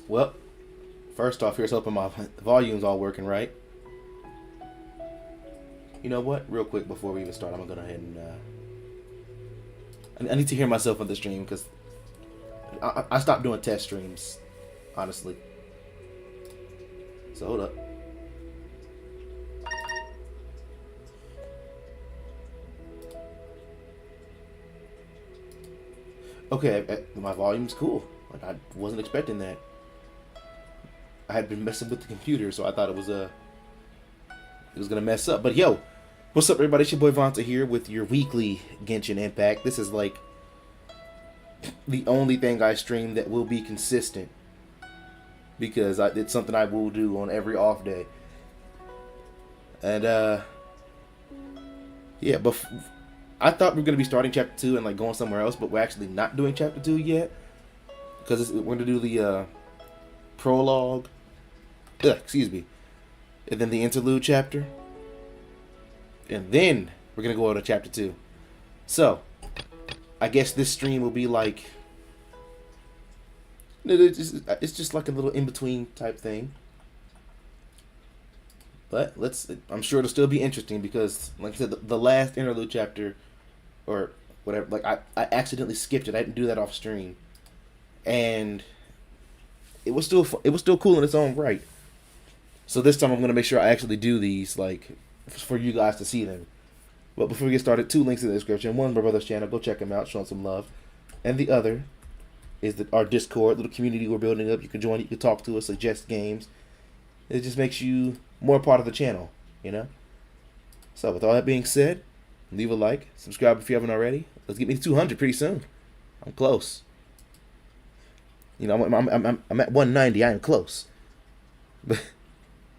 Well, first off, here's hoping my volume's all working right. You know what? Real quick before we even start, I'm gonna go ahead and I need to hear myself on the stream because I stopped doing test streams, honestly. So hold up. Okay, my volume's cool. Like I wasn't expecting that. I had been messing with the computer, so I thought it was gonna mess up. But yo, what's up, everybody? It's your boy Vonta here with your weekly Genshin Impact. This is like the only thing I stream that will be consistent because it's something I will do on every off day. And yeah, but I thought we were gonna be starting chapter 2 and like going somewhere else, but we're actually not doing chapter 2 yet because we're gonna do the prologue. Excuse me, and then the interlude chapter, and then we're gonna go over to chapter 2. So I guess this stream will be like it's just like a little in between type thing. But I'm sure it'll still be interesting because, like I said, the last interlude chapter or whatever, like I accidentally skipped it. I didn't do that off stream, and it was still cool in its own right. So this time I'm gonna make sure I actually do these like for you guys to see them. But before we get started, 2 links in the description. One, my brother's channel, go check him out, show him some love, and the other is our Discord, little community we're building up. You can join, you can talk to us, suggest games. It just makes you more part of the channel, you know. So with all that being said, leave a like, subscribe if you haven't already. Let's get me to 200 pretty soon. I'm close. You know, I'm at 190. I am close. But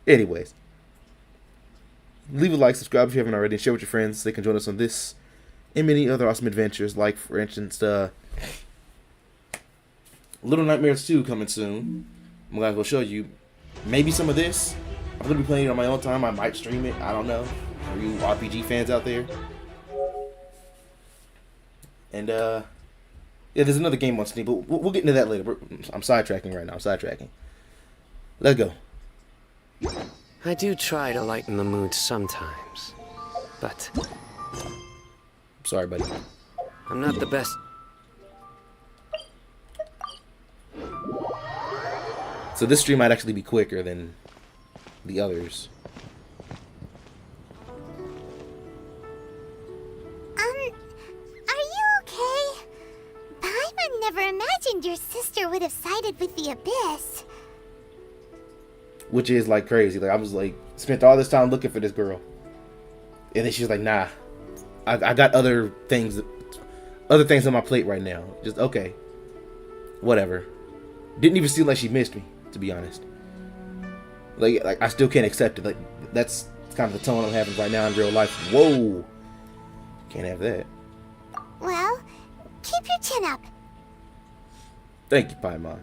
anyways, leave a like, subscribe if you haven't already, and share with your friends so they can join us on this and many other awesome adventures. Like, for instance, Little Nightmares 2 coming soon. I'm gonna go show you maybe some of this. I'm gonna be playing it on my own time. I might stream it. I don't know. For you RPG fans out there. And yeah, there's another game on Steam, but we'll get into that later. I'm sidetracking right now. I'm sidetracking. Let's go. I do try to lighten the mood sometimes, but Sorry, buddy. I'm not the best. So this stream might actually be quicker than the others. Are you okay? Paimon never imagined your sister would have sided with the Abyss. Which is like crazy. Like I was like spent all this time looking for this girl, and then she's like, "Nah, I got other things on my plate right now. Just okay, whatever." Didn't even seem like she missed me, to be honest. Like I still can't accept it. Like that's kind of the tone I'm having right now in real life. Whoa, can't have that. Well, keep your chin up. Thank you, Paimon.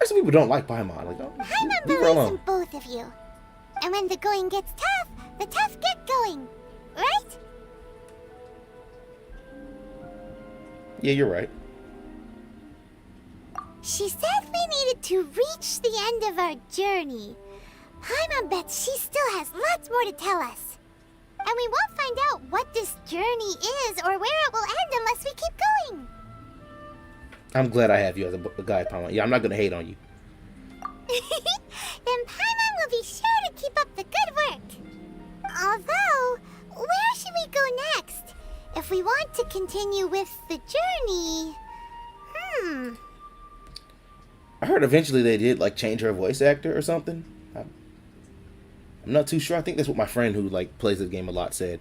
Some people don't like Paimon. Like, Paimon leave her believes alone. in both of you. And when the going gets tough, the tough get going. Right? Yeah, you're right. She said we needed to reach the end of our journey. Paimon bets she still has lots more to tell us. And we won't find out what this journey is or where it will end unless we keep going. I'm glad I have you as a guide, Paimon. Yeah, I'm not gonna hate on you. Then Paimon will be sure to keep up the good work. Although, where should we go next? If we want to continue with the journey... I heard eventually they did like change her voice actor or something. I'm not too sure. I think that's what my friend who like plays the game a lot said.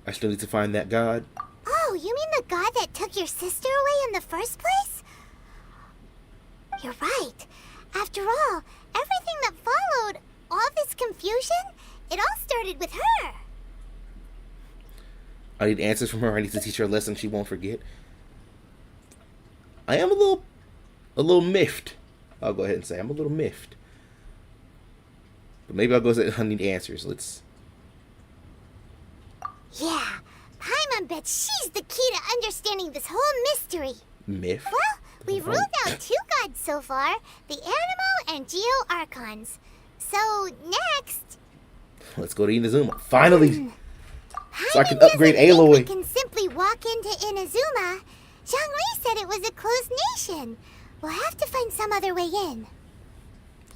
I still need to find that god. Oh, you mean the god that took your sister away in the first place? You're right. After all, everything that followed, all this confusion, it all started with her. I need answers from her. I need to teach her a lesson she won't forget. I am a little miffed. I'll go ahead and say I'm a little miffed. But maybe I'll go say I need answers. Let's... Yeah, Paimon bets she's the key to understanding this whole mystery. Myth? Well, We've ruled out 2 gods so far, the Animo and Geo Archons. So, next... Let's go to Inazuma. Finally! So I can Hyman upgrade doesn't think Aloy. we can simply walk into Inazuma. Zhongli said it was a closed nation. We'll have to find some other way in.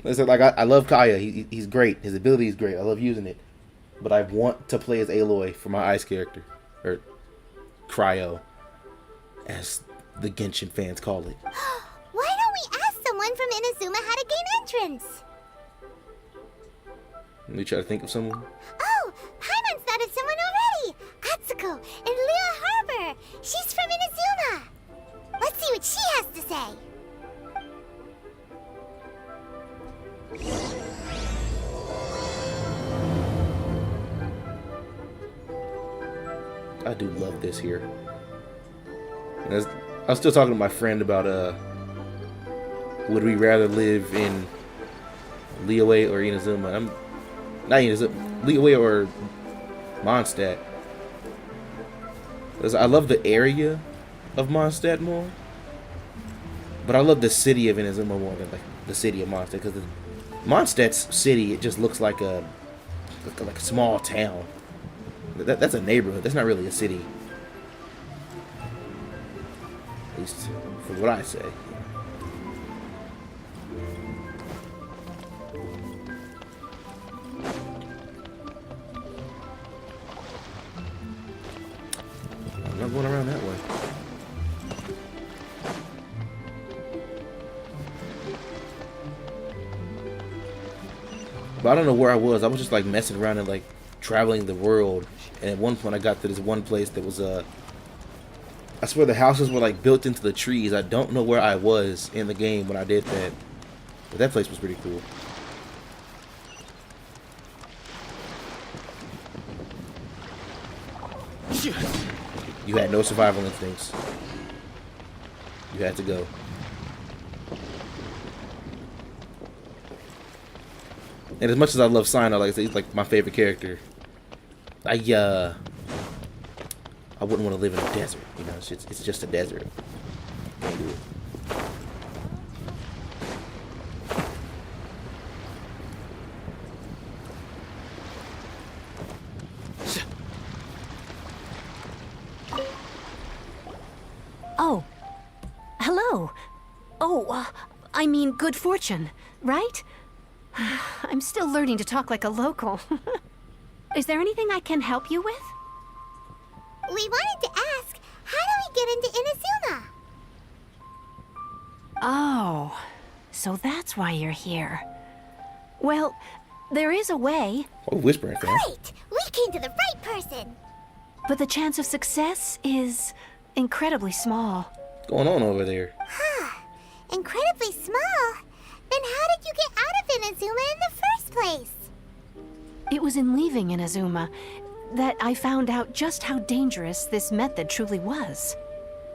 Listen, like I love Kaya. He's great. His ability is great. I love using it. But I want to play as Aloy for my ice character. Or Cryo, as the Genshin fans call it. Why don't we ask someone from Inazuma how to gain entrance? Let me try to think of someone. Oh, Paimon's thought of someone already! Atsuko in Liyue Harbor! She's from Inazuma! Let's see what she has to say! I do love this here. I was still talking to my friend about would we rather live in Liyue or Inazuma? I'm not Inazuma, Liyue or Mondstadt. 'Cause I love the area of Mondstadt more, but I love the city of Inazuma more than like the city of Mondstadt. Because Mondstadt's city, it just looks like a small town. That's a neighborhood. That's not really a city. At least from what I say. I'm not going around that way. But I don't know where I was. I was just like messing around and like traveling the world. And at one point I got to this one place that was I swear the houses were like built into the trees. I don't know where I was in the game when I did that. But that place was pretty cool. You had no survival instincts. You had to go. And as much as I love Sino, like I said, he's like my favorite character. I wouldn't want to live in a desert. You know, it's just a desert. Can't do it. Oh, hello. Oh, I mean good fortune, right? I'm still learning to talk like a local. Is there anything I can help you with? We wanted to ask, how do we get into Inazuma? Oh, so that's why you're here. Well, there is a way, Oh, whispering fast. Great! We came to the right person! but the chance of success is incredibly small. What's going on over there? Incredibly small? Then how did you get out of Inazuma in the first place? It was in leaving Inazuma that I found out just how dangerous this method truly was.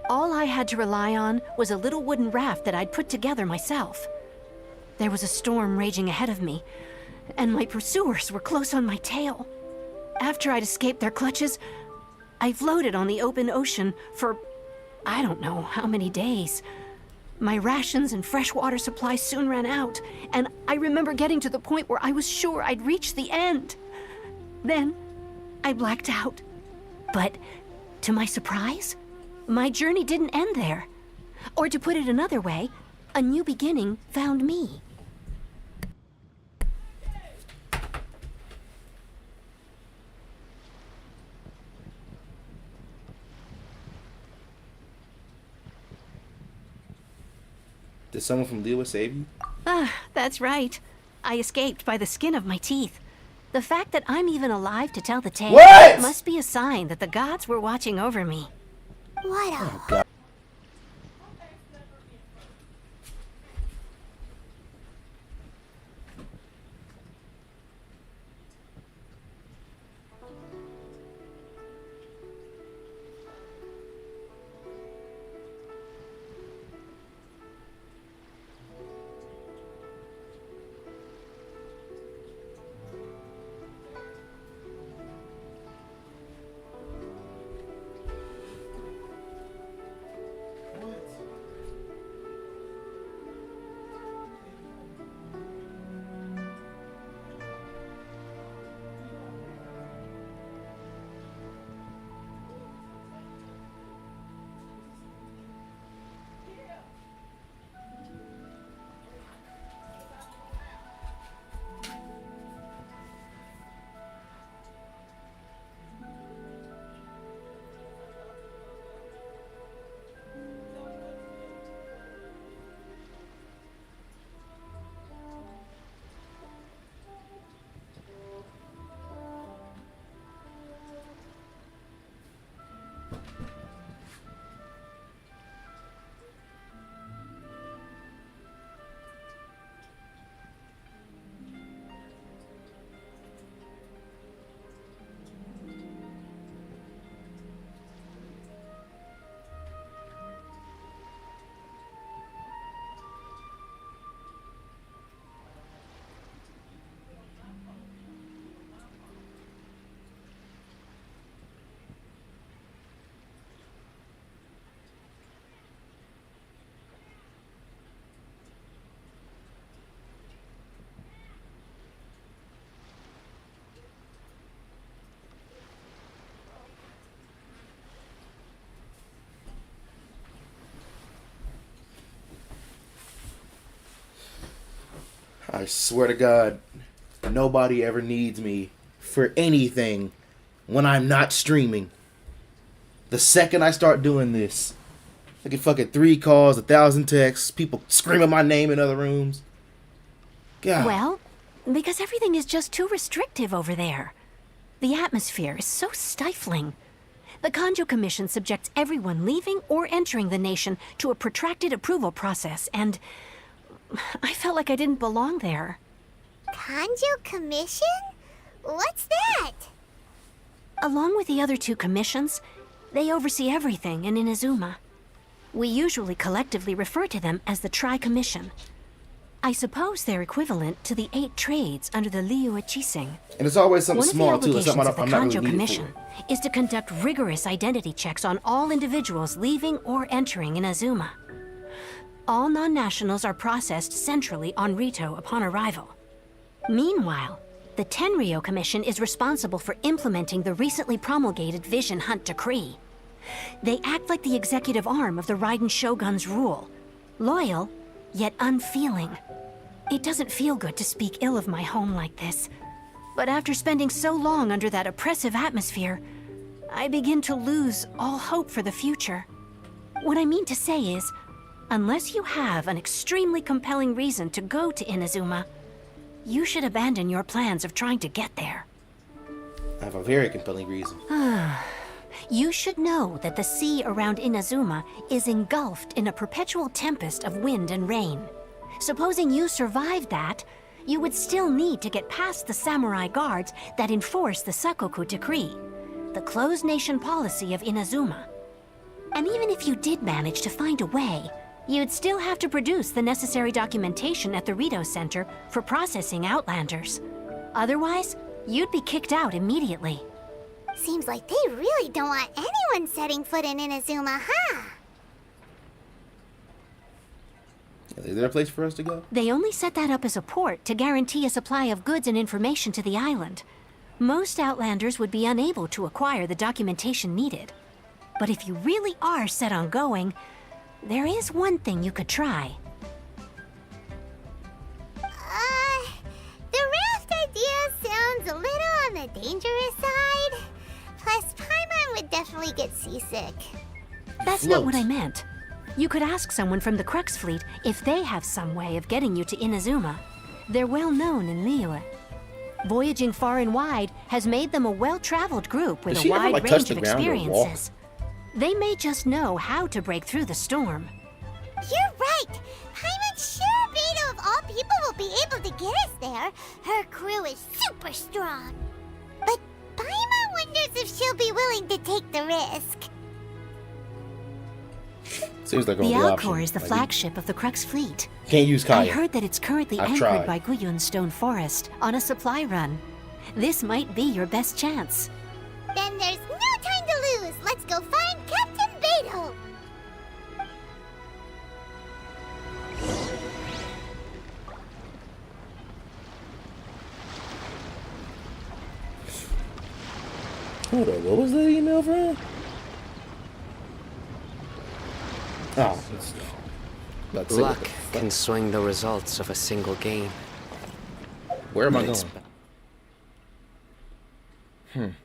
All I had to rely on was a little wooden raft that I'd put together myself. There was a storm raging ahead of me, and my pursuers were close on my tail. After I'd escaped their clutches, I floated on the open ocean for I don't know how many days. My rations and fresh water supplies soon ran out, and I remember getting to the point where I was sure I'd reached the end. Then, I blacked out. But, to my surprise, my journey didn't end there. Or to put it another way, a new beginning found me. Did someone from Liyue save you? Ah, that's right. I escaped by the skin of my teeth. The fact that I'm even alive to tell the tale What? must be a sign that the gods were watching over me. What a... God. I swear to God, nobody ever needs me for anything when I'm not streaming. The second I start doing this, I get fucking 3 calls, 1,000 texts, people screaming my name in other rooms. God. Well, because everything is just too restrictive over there. The atmosphere is so stifling. The Kanjo Commission subjects everyone leaving or entering the nation to a protracted approval process, and I felt like I didn't belong there. Kanjo Commission? What's that? Along with the other 2 commissions, they oversee everything in Inazuma. We usually collectively refer to them as the Tri-Commission. I suppose they're equivalent to the 8 trades under the Liu Ichising. And it's always something One small of the too. It's something obligations of I'm the not Kanjo really needed Commission for. is to conduct rigorous identity checks on all individuals leaving or entering Inazuma. All non-nationals are processed centrally on Rito upon arrival. Meanwhile, the Tenryo Commission is responsible for implementing the recently promulgated Vision Hunt Decree. They act like the executive arm of the Raiden Shogun's rule. Loyal, yet unfeeling. It doesn't feel good to speak ill of my home like this. But after spending so long under that oppressive atmosphere, I begin to lose all hope for the future. What I mean to say is, unless you have an extremely compelling reason to go to Inazuma, you should abandon your plans of trying to get there. I have a very compelling reason. You should know that the sea around Inazuma is engulfed in a perpetual tempest of wind and rain. Supposing you survived that, you would still need to get past the samurai guards that enforce the Sakoku Decree, the closed nation policy of Inazuma. And even if you did manage to find a way, you'd still have to produce the necessary documentation at the Rito Center for processing Outlanders. Otherwise, you'd be kicked out immediately. Seems like they really don't want anyone setting foot in Inazuma, huh? Is there a place for us to go? They only set that up as a port to guarantee a supply of goods and information to the island. Most Outlanders would be unable to acquire the documentation needed. But if you really are set on going, there is one thing you could try. The raft idea sounds a little on the dangerous side. Plus, Paimon would definitely get seasick. That's not what I meant. You could ask someone from the Crux Fleet if they have some way of getting you to Inazuma. They're well known in Liyue. Voyaging far and wide has made them a well-traveled group with a wide range of experiences. They may just know how to break through the storm. You're right! Paimon's sure Beto of all people will be able to get us there. Her crew is super strong. But Paimon wonders if she'll be willing to take the risk. Seems like the Alcor is the flagship of the Crux Fleet. Can't use Kaya. I heard that it's currently anchored by Guyun Stone Forest on a supply run. This might be your best chance. Then there's no time to lose. Let's go find Captain Beto. Hold on, what was the email from? Oh, it's Luck can swing the results of a single game. Where am I going? I'm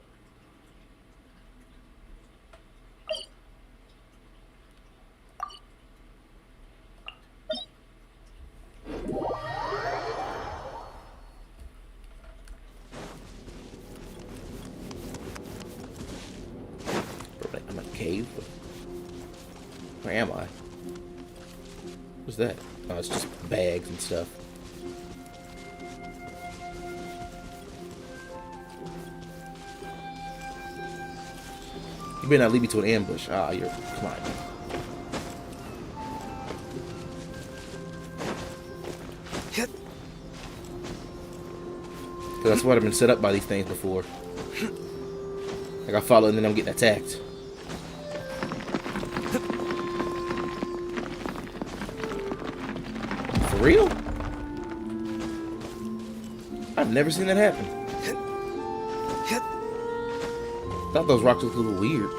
in a cave. Where am I? What's that? Oh, it's just bags and stuff. You better not lead me to an ambush. Ah, you're... Come on. That's what I've been set up by these things before. Like I follow and then I'm getting attacked. For real? I've never seen that happen. Thought those rocks looked a little weird.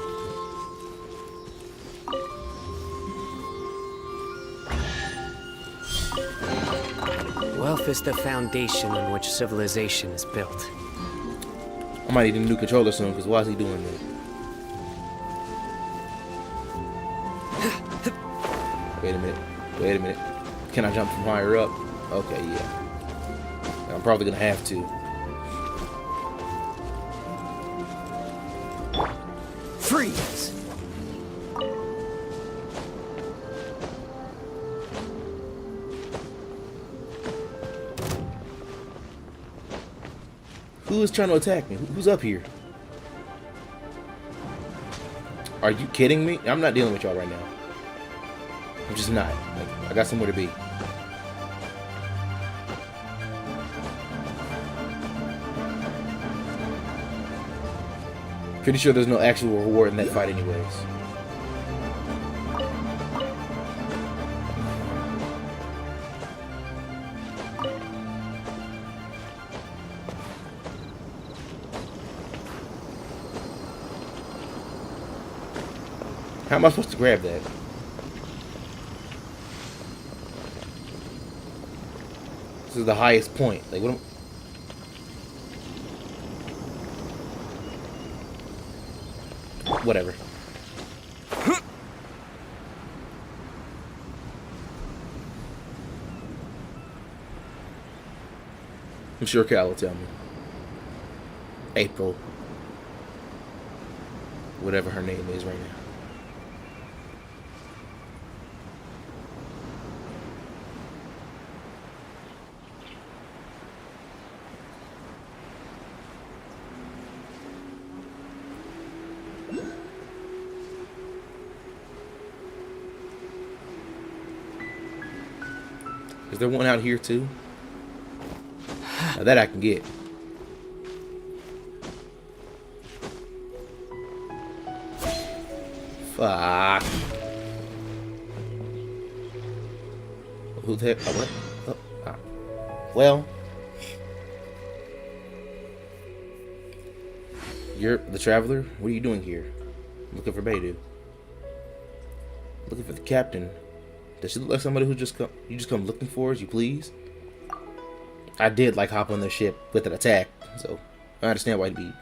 Well itself is the foundation on which civilization is built. I might need a new controller soon, because why is he doing that? Wait a minute. Wait a minute. Can I jump from higher up? Okay, yeah. I'm probably gonna have to. Freeze! Who is trying to attack me? Who's up here? Are you kidding me? I'm not dealing with y'all right now. I'm just not. Like, I got somewhere to be. Pretty sure there's no actual reward in that fight anyways. How am I supposed to grab that? This is the highest point. Like, what am... Whatever. I'm sure Cal will tell me. April. Whatever her name is right now. Is there one out here too? Now that I can get. Fuck. Who the heck? Oh, what? Oh, ah. Well, you're the traveler. What are you doing here? Looking for Beidou. Looking for the captain. Does she look like somebody who you just come looking for as you please? I did like hop on the ship with an attack, so I understand why you'd be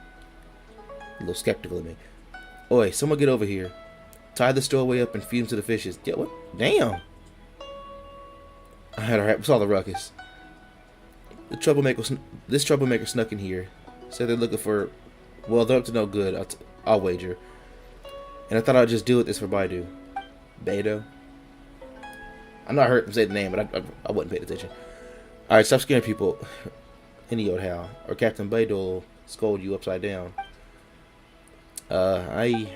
a little skeptical of me. Oi, someone get over here. Tie the stowaway up and feed him to the fishes. Yeah, what? Damn. I saw the ruckus. This troublemaker snuck in here. Said they're looking for, well, they're up to no good. I'll wager. And I thought I'd just deal with this for Beidou. Beidou? I'm not hurt him say the name, but I wasn't paying attention. Alright, stop scaring people. Any old how. Or Captain Beidou will scold you upside down. Alright,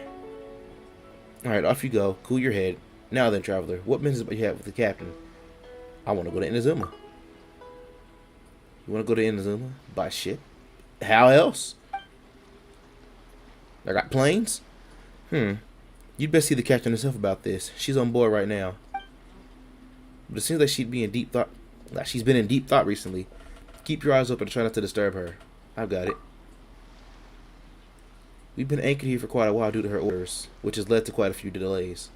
off you go. Cool your head. Now then, traveler, what business do you have with the captain? I want to go to Inazuma. You want to go to Inazuma? By ship? How else? I got planes? You'd best see the captain herself about this. She's on board right now. But it seems like she'd be in deep thought. Like she's been in deep thought recently. Keep your eyes open and try not to disturb her. I've got it. We've been anchored here for quite a while due to her orders, which has led to quite a few delays.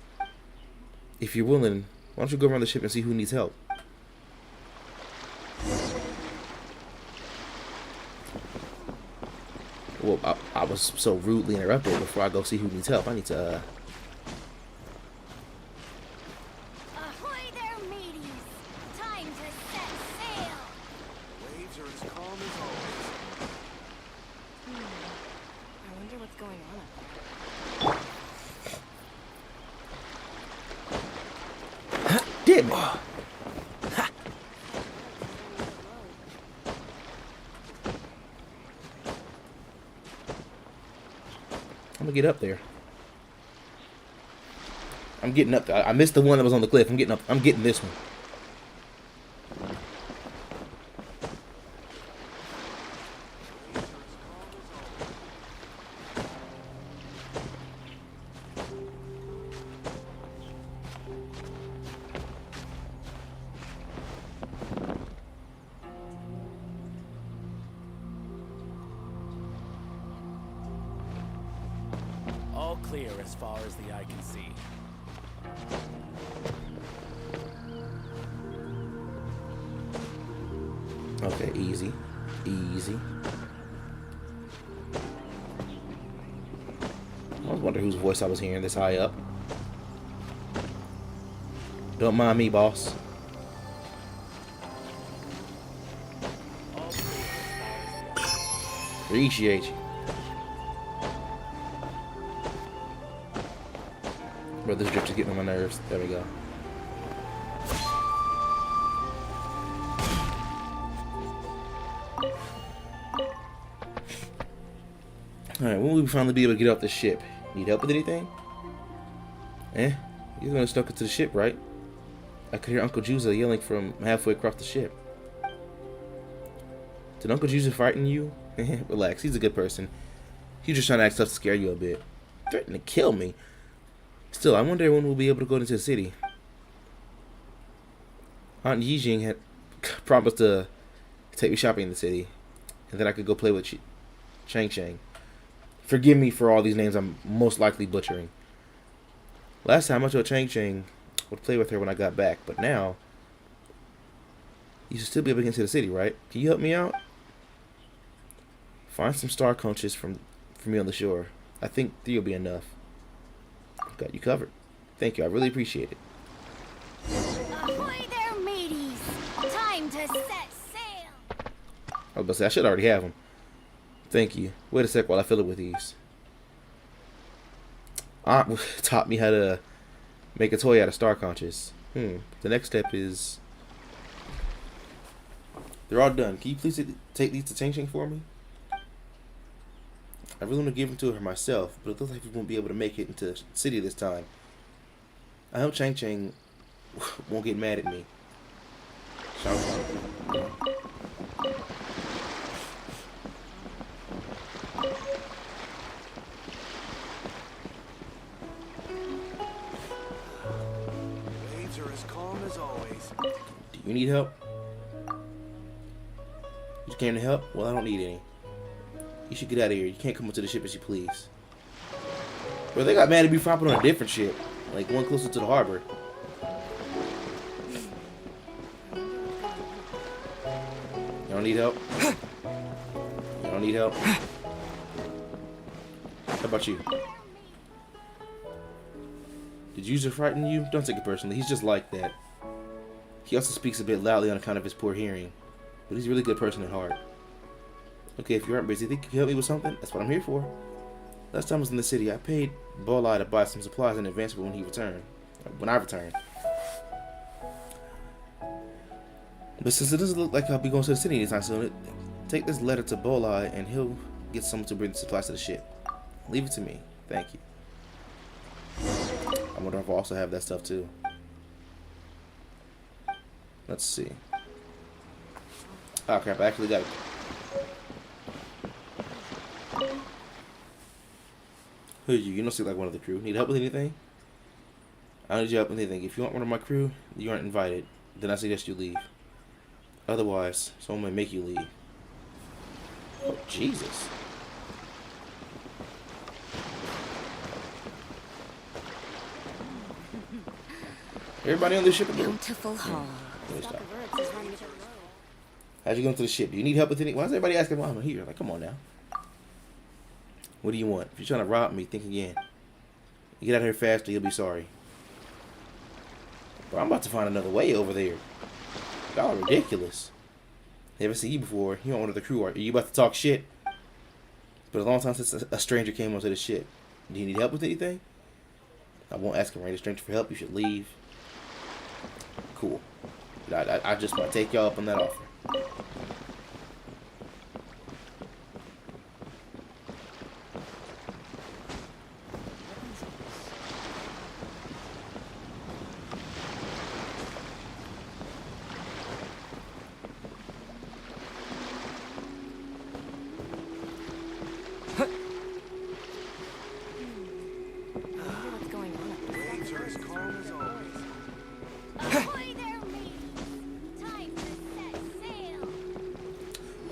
If you're willing, why don't you go around the ship and see who needs help? Well, I was so rudely interrupted. Before I go see who needs help, I need to, Ahoy there, mateys! Time to set sail! Waves are as calm as always. I wonder what's going on up there. damn it. I'm gonna get up there. I'm getting up there. I missed the one that was on the cliff. I'm getting up. I'm getting this one. All clear as far as the eye can see. Okay, easy. Easy. I was wondering whose voice I was hearing this high up. Don't mind me, boss. Appreciate you. Bro, this drift is getting on my nerves. There we go. Alright, when will we finally be able to get off the ship? Need help with anything? Eh? You're gonna snuck into the ship, right? I could hear Uncle Juza yelling from halfway across the ship. Did Uncle Juza frighten you? Relax, he's a good person. He's just trying to act tough to scare you a bit. Threatening to kill me. Still, I wonder when we'll be able to go into the city. Aunt Yijing had promised to take me shopping in the city, and then I could go play with Chang Chang. Forgive me for all these names I'm most likely butchering. Last time I told Chang Chang would play with her when I got back, but now you should still be able to get into the city, right? Can you help me out? Find some star conches for me on the shore. I think 3 will be enough. I've got you covered. Thank you. I really appreciate it. Ahoy there, mateys! Time to set sail! I was about to say, I should already have them. Thank you. Wait a sec while I fill it with these. Aunt taught me how to make a toy out of star conches. The next step is... They're all done. Can you please take these to Chang Chang for me? I really want to give them to her myself, but it looks like we won't be able to make it into the city this time. I hope Chang Chang won't get mad at me. Waves are as calm as always. Do you need help? You just came to help? Well, I don't need any. You should get out of here. You can't come onto the ship as you please. Bro, they got mad at me for hopping on a different ship. Like one closer to the harbor. You don't need help? You don't need help? How about you? Did User frighten you? Don't take it personally. He's just like that. He also speaks a bit loudly on account of his poor hearing. But he's a really good person at heart. Okay, if you aren't busy, think you can help me with something? That's what I'm here for. Last time I was in the city, I paid Bolai to buy some supplies in advance for when he returned. When I returned. But since it doesn't look like I'll be going to the city anytime soon, take this letter to Bolai and he'll get someone to bring the supplies to the ship. Leave it to me. Thank you. I wonder if I also have that stuff too. Let's see. Oh crap, I actually got it. Who are you? You don't seem like one of the crew. Need help with anything? I don't need your help with anything. If you aren't one of my crew, you aren't invited. Then I suggest you leave. Otherwise, someone may make you leave. Oh, Jesus. Everybody on the ship? Beautiful hall. How'd you get into the ship? Do you need help with anything? Why is everybody asking why I'm here? Like, come on now. What do you want? If you're trying to rob me, think again. You get out of here fast or you'll be sorry. Bro, I'm about to find another way over there. Y'all are ridiculous. Never seen you before. You aren't one of the crew. Are you about to talk shit? It's been a long time since a stranger came onto the ship. Do you need help with anything? I won't ask a random stranger for help. You should leave. Cool. I just want to take y'all up on that offer.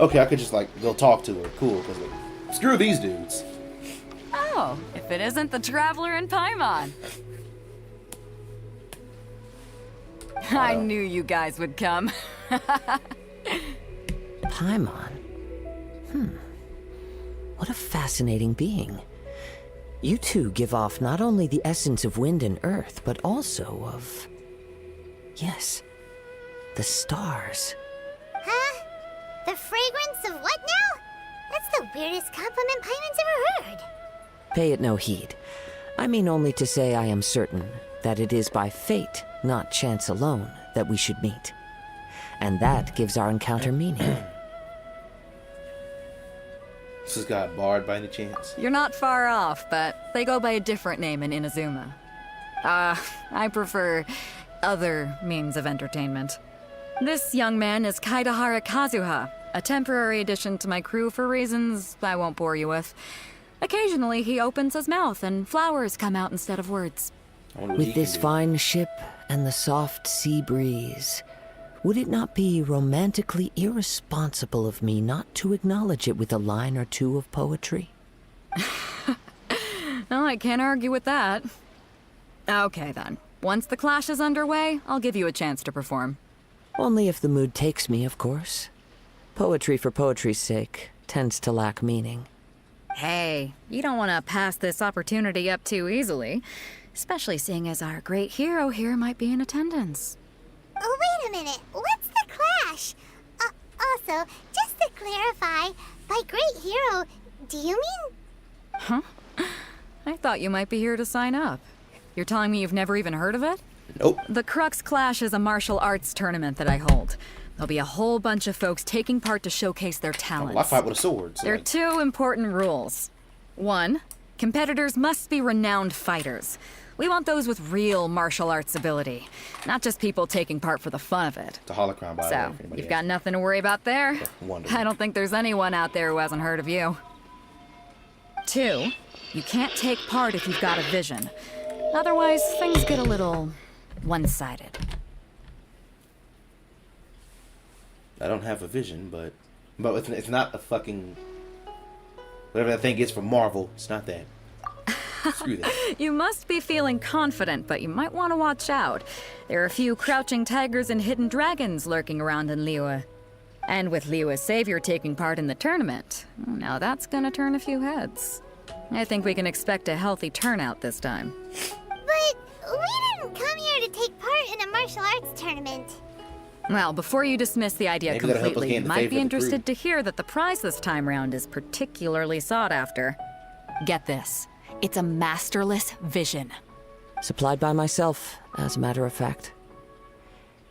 Okay, I could just like go talk to her. Cool, because like, screw these dudes. Oh, if it isn't the Traveler in Paimon. I knew you guys would come. Paimon. What a fascinating being. You two give off not only the essence of wind and earth, but also of... yes, the stars. Huh? The fragrance of what now? That's the weirdest compliment Paimon's ever heard. Pay it no heed. I mean only to say I am certain that it is by fate, not chance alone, that we should meet. And that gives our encounter meaning. This has got barred by any chance? You're not far off, but they go by a different name in Inazuma. I prefer other means of entertainment. This young man is Kaidahara Kazuha, a temporary addition to my crew for reasons I won't bore you with. Occasionally, he opens his mouth and flowers come out instead of words. I wonder what he With can this do. fine ship and the soft sea breeze, would it not be romantically irresponsible of me not to acknowledge it with a line or two of poetry? Well, I can't argue with that. Okay, then. Once the clash is underway, I'll give you a chance to perform. Only if the mood takes me, of course. Poetry for poetry's sake tends to lack meaning. Hey, you don't want to pass this opportunity up too easily, especially seeing as our great hero here might be in attendance. Oh, wait a minute. What's the clash? Also, just to clarify, by great hero, do you mean... Huh? I thought you might be here to sign up. You're telling me you've never even heard of it? Nope. The Crux Clash is a martial arts tournament that I hold. There'll be a whole bunch of folks taking part to showcase their talents. Well, I fight with a sword. So There are like, 2 important rules. 1, competitors must be renowned fighters. We want those with real martial arts ability, not just people taking part for the fun of it. it's a holocron, by the way. So, if anybody you've got nothing to worry about there. wondering. I don't think there's anyone out there who hasn't heard of you. 2, you can't take part if you've got a vision. Otherwise, things get a little one-sided. I don't have a vision, but it's not a fucking whatever that thing is from Marvel. It's not that. Screw that. You must be feeling confident, but you might want to watch out. There are a few crouching tigers and hidden dragons lurking around in Liyue. And with Liyue's savior taking part in the tournament, now that's gonna turn a few heads. I think we can expect a healthy turnout this time. But we didn't come here to take part in a martial arts tournament. Well, before you dismiss the idea Maybe that'll help us completely, gain you the might favor be of the crew. interested to hear that the prize this time round is particularly sought after. Get this. It's a masterless vision. Supplied by myself, as a matter of fact.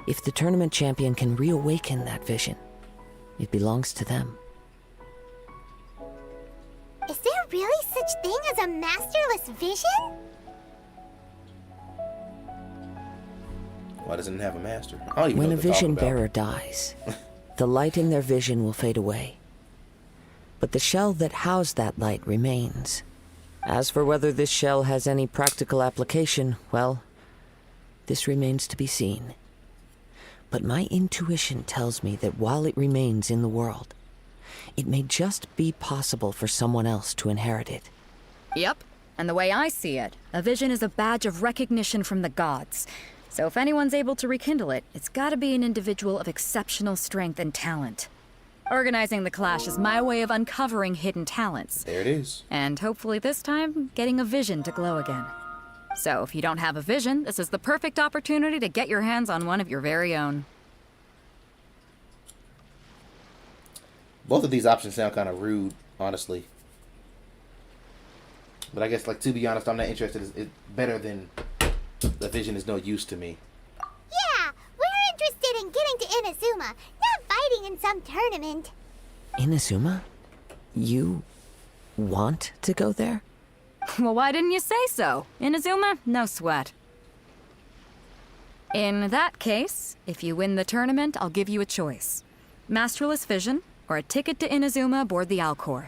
If the tournament champion can reawaken that vision, it belongs to them. Is there really such thing as a masterless vision? Why doesn't it have a master? I don't even When know a what they're talking vision about. bearer dies, the light in their vision will fade away. But the shell that housed that light remains. As for whether this shell has any practical application, well, this remains to be seen. But my intuition tells me that while it remains in the world, it may just be possible for someone else to inherit it. Yep. And the way I see it, a vision is a badge of recognition from the gods. So if anyone's able to rekindle it, it's gotta be an individual of exceptional strength and talent. Organizing the clash is my way of uncovering hidden talents. There it is. And hopefully this time, getting a vision to glow again. So if you don't have a vision, this is the perfect opportunity to get your hands on one of your very own. Both of these options sound kind of rude, honestly. But I guess, like, to be honest, I'm not interested. It's better than the vision is no use to me. Yeah, we're interested in getting to Inazuma, not fighting in some tournament. Inazuma? You want to go there? Well, why didn't you say so? Inazuma, no sweat. In that case, if you win the tournament, I'll give you a choice. Masterless Vision, or a ticket to Inazuma aboard the Alcor.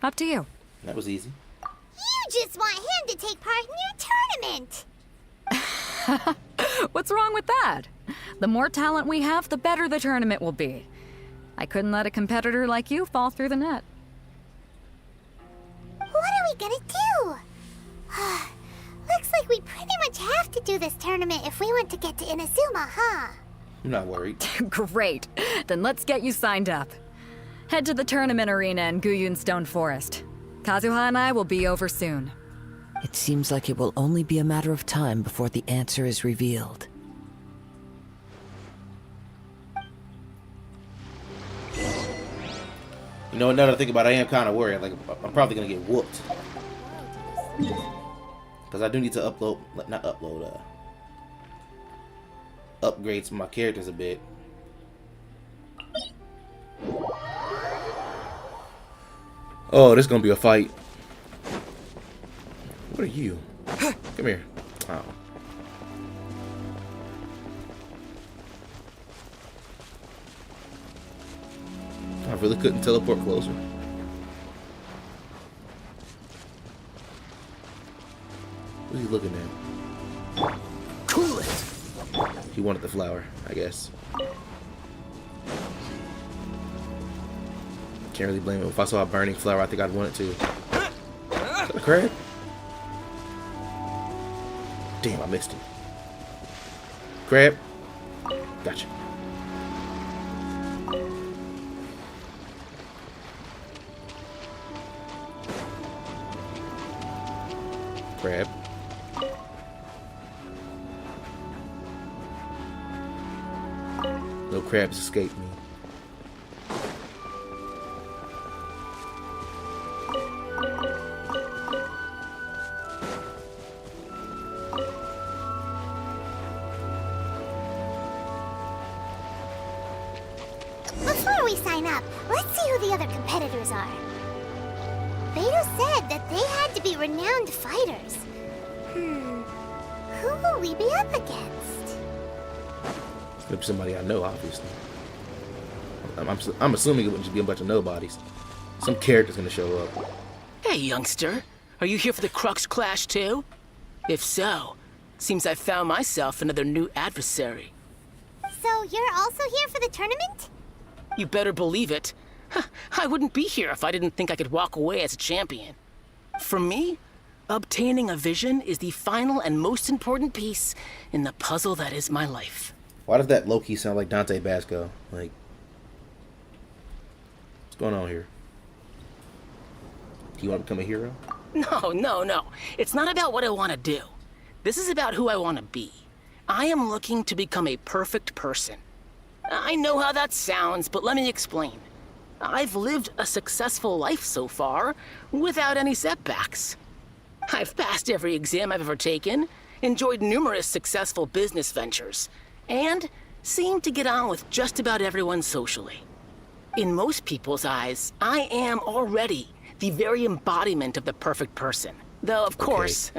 Up to you. That was easy. You just want him to take part in your tournament. What's wrong with that? The more talent we have, the better the tournament will be. I couldn't let a competitor like you fall through the net. What are we gonna do? Looks like we pretty much have to do this tournament if we want to get to Inazuma, huh? I'm not worried. Great. Then let's get you signed up. Head to the tournament arena in Guyun Stone Forest. Kazuha and I will be over soon. It seems like it will only be a matter of time before the answer is revealed. You know, now that I think about it, I am kind of worried. Like, I'm probably gonna get whooped. Because I do need to upload, not upload, upgrade some of my characters a bit. Oh, this is gonna be a fight. What are you? Come here. Oh. I really couldn't teleport closer. What are you looking at? Cool it. He wanted the flower, I guess. Can't really blame him. If I saw a burning flower, I think I'd want it too. Is that a crab? Damn, I missed him. Crab. Gotcha. Crab. No crabs escaped me. Before we sign up, let's see who the other competitors are. Beto said that they had to be renowned fighters. Who will we be up against? It's gonna be somebody I know, obviously. I'm assuming it wouldn't just be a bunch of nobodies. Some character's gonna show up. Hey, youngster. Are you here for the Crux Clash too? If so, seems I found myself another new adversary. So you're also here for the tournament? You better believe it. I wouldn't be here if I didn't think I could walk away as a champion. For me, obtaining a vision is the final and most important piece in the puzzle that is my life. Why does that low-key sound like Dante Basco? Like, what's going on here? Do you want to become a hero? No. It's not about what I want to do. This is about who I want to be. I am looking to become a perfect person. I know how that sounds, but let me explain. I've lived a successful life so far, without any setbacks. I've passed every exam I've ever taken, enjoyed numerous successful business ventures, and seem to get on with just about everyone socially. In most people's eyes, I am already the very embodiment of the perfect person. Though, of course,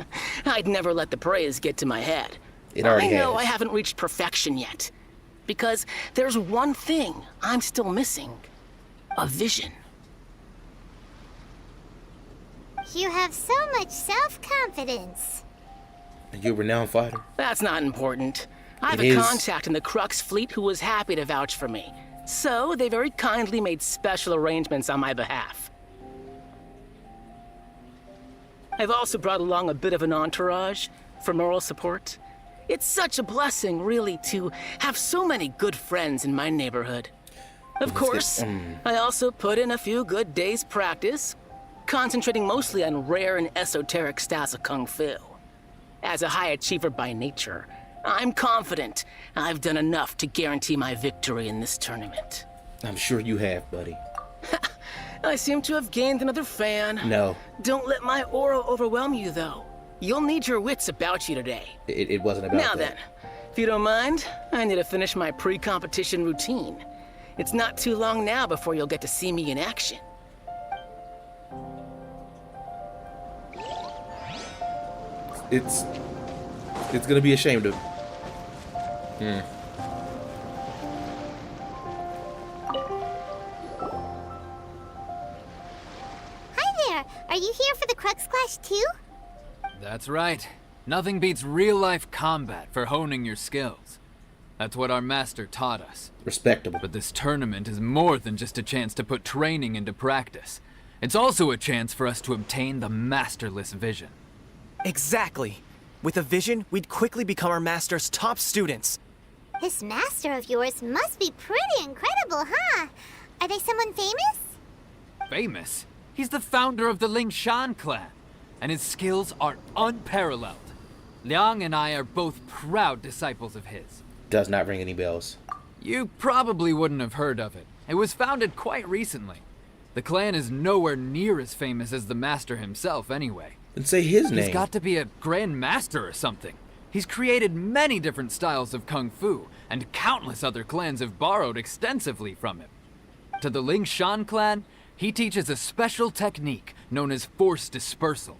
I'd never let the praise get to my head. It already I know has. I haven't reached perfection yet, because there's one thing I'm still missing. A vision. You have so much self-confidence. You're a renowned fighter. That's not important. I have It a is. contact in the Crux fleet who was happy to vouch for me. So they very kindly made special arrangements on my behalf. I've also brought along a bit of an entourage for moral support. It's such a blessing, really, to have so many good friends in my neighborhood. Of course, I also put in a few good days' practice, concentrating mostly on rare and esoteric styles of Kung Fu. As a high achiever by nature, I'm confident I've done enough to guarantee my victory in this tournament. I'm sure you have, buddy. I seem to have gained another fan. No, Don't let my aura overwhelm you, though. You'll need your wits about you today. it wasn't about Now that. then, if you don't mind, I need to finish my pre-competition routine. It's not too long now before you'll get to see me in action. It's gonna be a shame to. Hi there. Are you here for the Crux Clash too? That's right. Nothing beats real-life combat for honing your skills. That's what our master taught us. Respectable. But this tournament is more than just a chance to put training into practice. It's also a chance for us to obtain the masterless vision. Exactly. With a vision, we'd quickly become our master's top students. This master of yours must be pretty incredible, huh? Are they someone famous? Famous? He's the founder of the Lingshan clan, and his skills are unparalleled. Liang and I are both proud disciples of his. Does not ring any bells. You probably wouldn't have heard of it. It was founded quite recently. The clan is nowhere near as famous as the master himself anyway. Then say his name. He's got to be a grand master or something. He's created many different styles of kung fu, and countless other clans have borrowed extensively from him. To the Lingshan clan, he teaches a special technique known as force dispersal.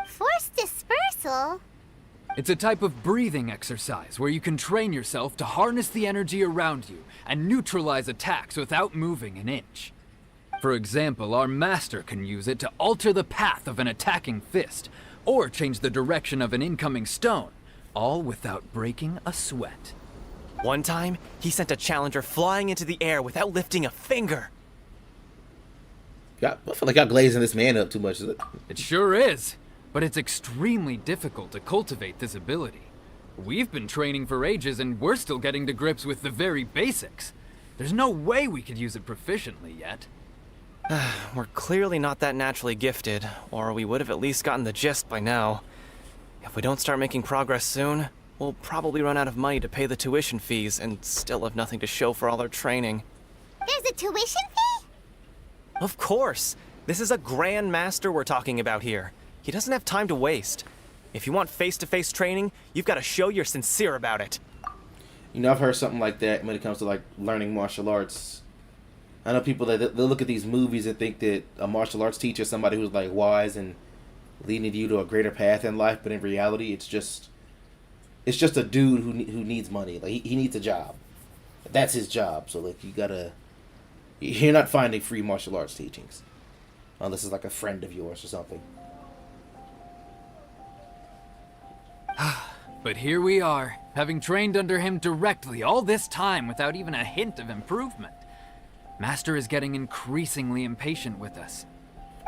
Force dispersal? It's a type of breathing exercise where you can train yourself to harness the energy around you and neutralize attacks without moving an inch. For example, our master can use it to alter the path of an attacking fist, or change the direction of an incoming stone, all without breaking a sweat. One time, he sent a challenger flying into the air without lifting a finger. I feel like y'all glazing this man up too much. It sure is, but it's extremely difficult to cultivate this ability. We've been training for ages and we're still getting to grips with the very basics. There's no way we could use it proficiently yet. We're clearly not that naturally gifted, or we would have at least gotten the gist by now. If we don't start making progress soon, we'll probably run out of money to pay the tuition fees and still have nothing to show for all our training. There's a tuition fee? Of course! This is a grand master we're talking about here. He doesn't have time to waste. If you want face-to-face training, you've got to show you're sincere about it. You know, I've heard something like that when it comes to like learning martial arts. I know people that they'll look at these movies and think that a martial arts teacher is somebody who's like wise and leading you to a greater path in life, but in reality, it's just a dude who needs money. Like he needs a job. That's his job. So like you're not finding free martial arts teachings unless it's like a friend of yours or something. But here we are, having trained under him directly all this time without even a hint of improvement. Master is getting increasingly impatient with us.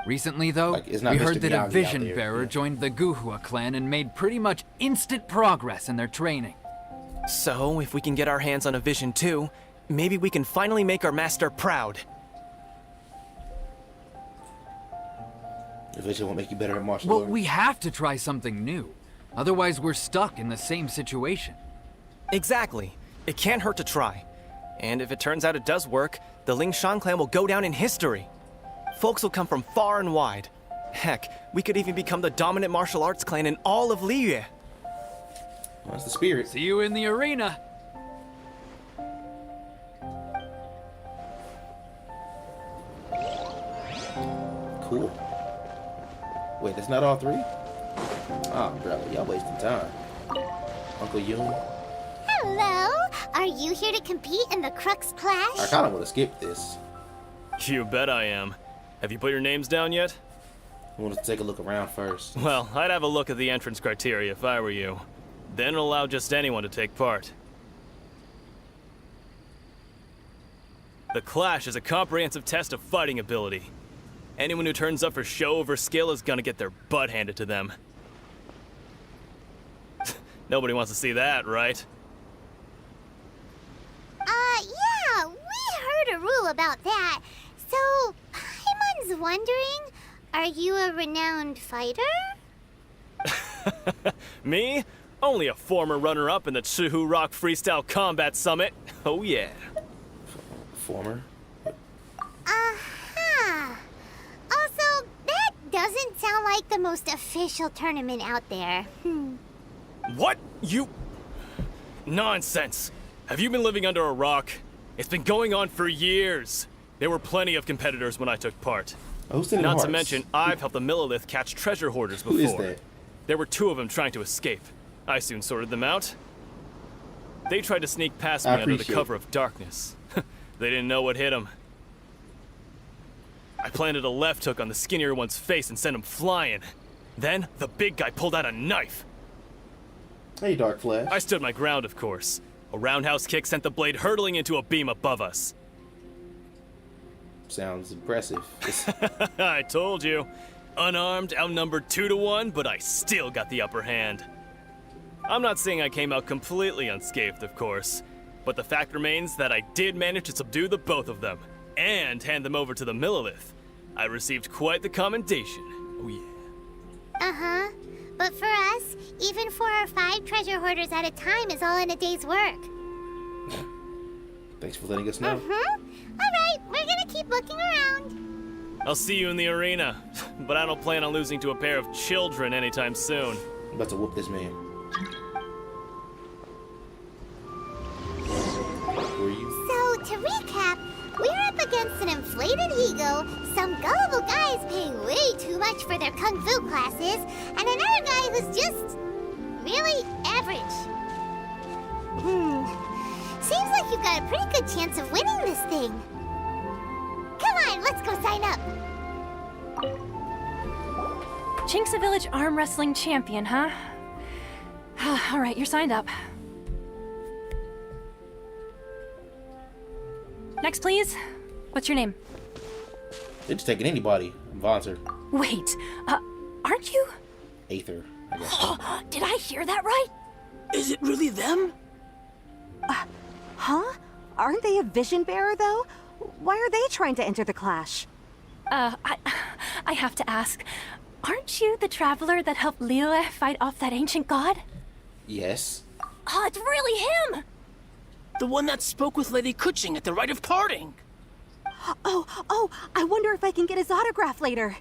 Recently, though, Like, it's not we Mr. heard that a Miyagi out vision there, bearer yeah. joined the Guhua clan and made pretty much instant progress in their training. So, if we can get our hands on a vision too, maybe we can finally make our master proud. The vision won't make you better at martial Well, arts. we have to try something new. Otherwise, we're stuck in the same situation. Exactly. It can't hurt to try. And if it turns out it does work, the Lingshan clan will go down in history. Folks will come from far and wide. Heck, we could even become the dominant martial arts clan in all of Liyue. Well, that's the spirit. See you in the arena. Cool. Wait, that's not all three? Oh, brother, y'all wasting time. Uncle Yoon. Hello? Are you here to compete in the Crux Clash? I kind of want to skip this. You bet I am. Have you put your names down yet? I want to take a look around first. Well, I'd have a look at the entrance criteria if I were you. Then allow just anyone to take part. The Clash is a comprehensive test of fighting ability. Anyone who turns up for show over skill is gonna get their butt handed to them. Nobody wants to see that, right? Yeah, we heard a rule about that. So, Paimon's wondering, are you a renowned fighter? Me? Only a former runner-up in the Chihu Rock Freestyle Combat Summit. Oh yeah. Former. Uh-huh. Also, that doesn't sound like the most official tournament out there. What? You... Nonsense. Have you been living under a rock? It's been going on for years. There were plenty of competitors when I took part. Who's sending Not to hearts? mention, I've helped the Millilith catch treasure hoarders before. Who is that? There were 2 of them trying to escape. I soon sorted them out. They tried to sneak past me I under the appreciate cover of darkness. They didn't know what hit them. I planted a left hook on the skinnier one's face and sent him flying. Then, the big guy pulled out a knife. Hey, Dark Flash. I stood my ground, of course. A roundhouse kick sent the blade hurtling into a beam above us. Sounds impressive. I told you. Unarmed, outnumbered 2-1, but I still got the upper hand. I'm not saying I came out completely unscathed, of course, but the fact remains that I did manage to subdue the both of them. and hand them over to the Millilith. I received quite the commendation. Oh yeah. Uh-huh. But for us, even 4 or 5 treasure hoarders at a time is all in a day's work. Thanks for letting us know. Alright, we're gonna keep looking around. I'll see you in the arena, but I don't plan on losing to a pair of children anytime soon. I'm about to whoop this man. Were you? So, to recap, we're up against an inflated ego, some gullible guys paying way too much for their kung fu classes, and another guy who's just really average. Seems like you've got a pretty good chance of winning this thing. Come on, let's go sign up. Chinksa Village Arm Wrestling Champion, huh? All right, you're signed up. Next, please. What's your name? They're just taking anybody. Volunteer. Wait, aren't you? Aether, I guess. Did I hear that right? Is it really them? Huh? Aren't they a vision bearer, though? Why are they trying to enter the clash? I have to ask. Aren't you the traveler that helped Liyue fight off that ancient god? Yes. Oh, it's really him! The one that spoke with Lady Kuching at the rite of parting. Oh, I wonder if I can get his autograph later.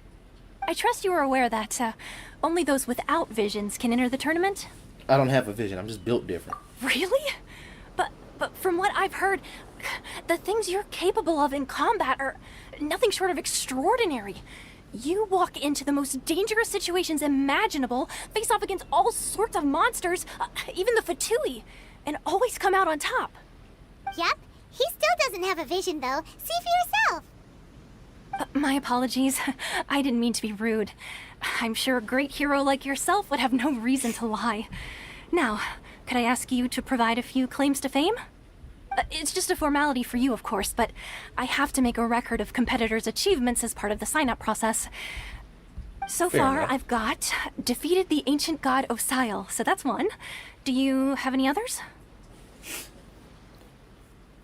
I trust you are aware that only those without visions can enter the tournament? I don't have a vision. I'm just built different. Really? But from what I've heard, the things you're capable of in combat are nothing short of extraordinary. You walk into the most dangerous situations imaginable, face off against all sorts of monsters, even the Fatui, and always come out on top. Yep, he still doesn't have a vision, though. See for yourself. My apologies. I didn't mean to be rude. I'm sure a great hero like yourself would have no reason to lie. Now, could I ask you to provide a few claims to fame? It's just a formality for you, of course, but I have to make a record of competitors' achievements as part of the sign-up process. So Fair far, enough. I've got defeated the ancient god Osile, so that's one. Do you have any others?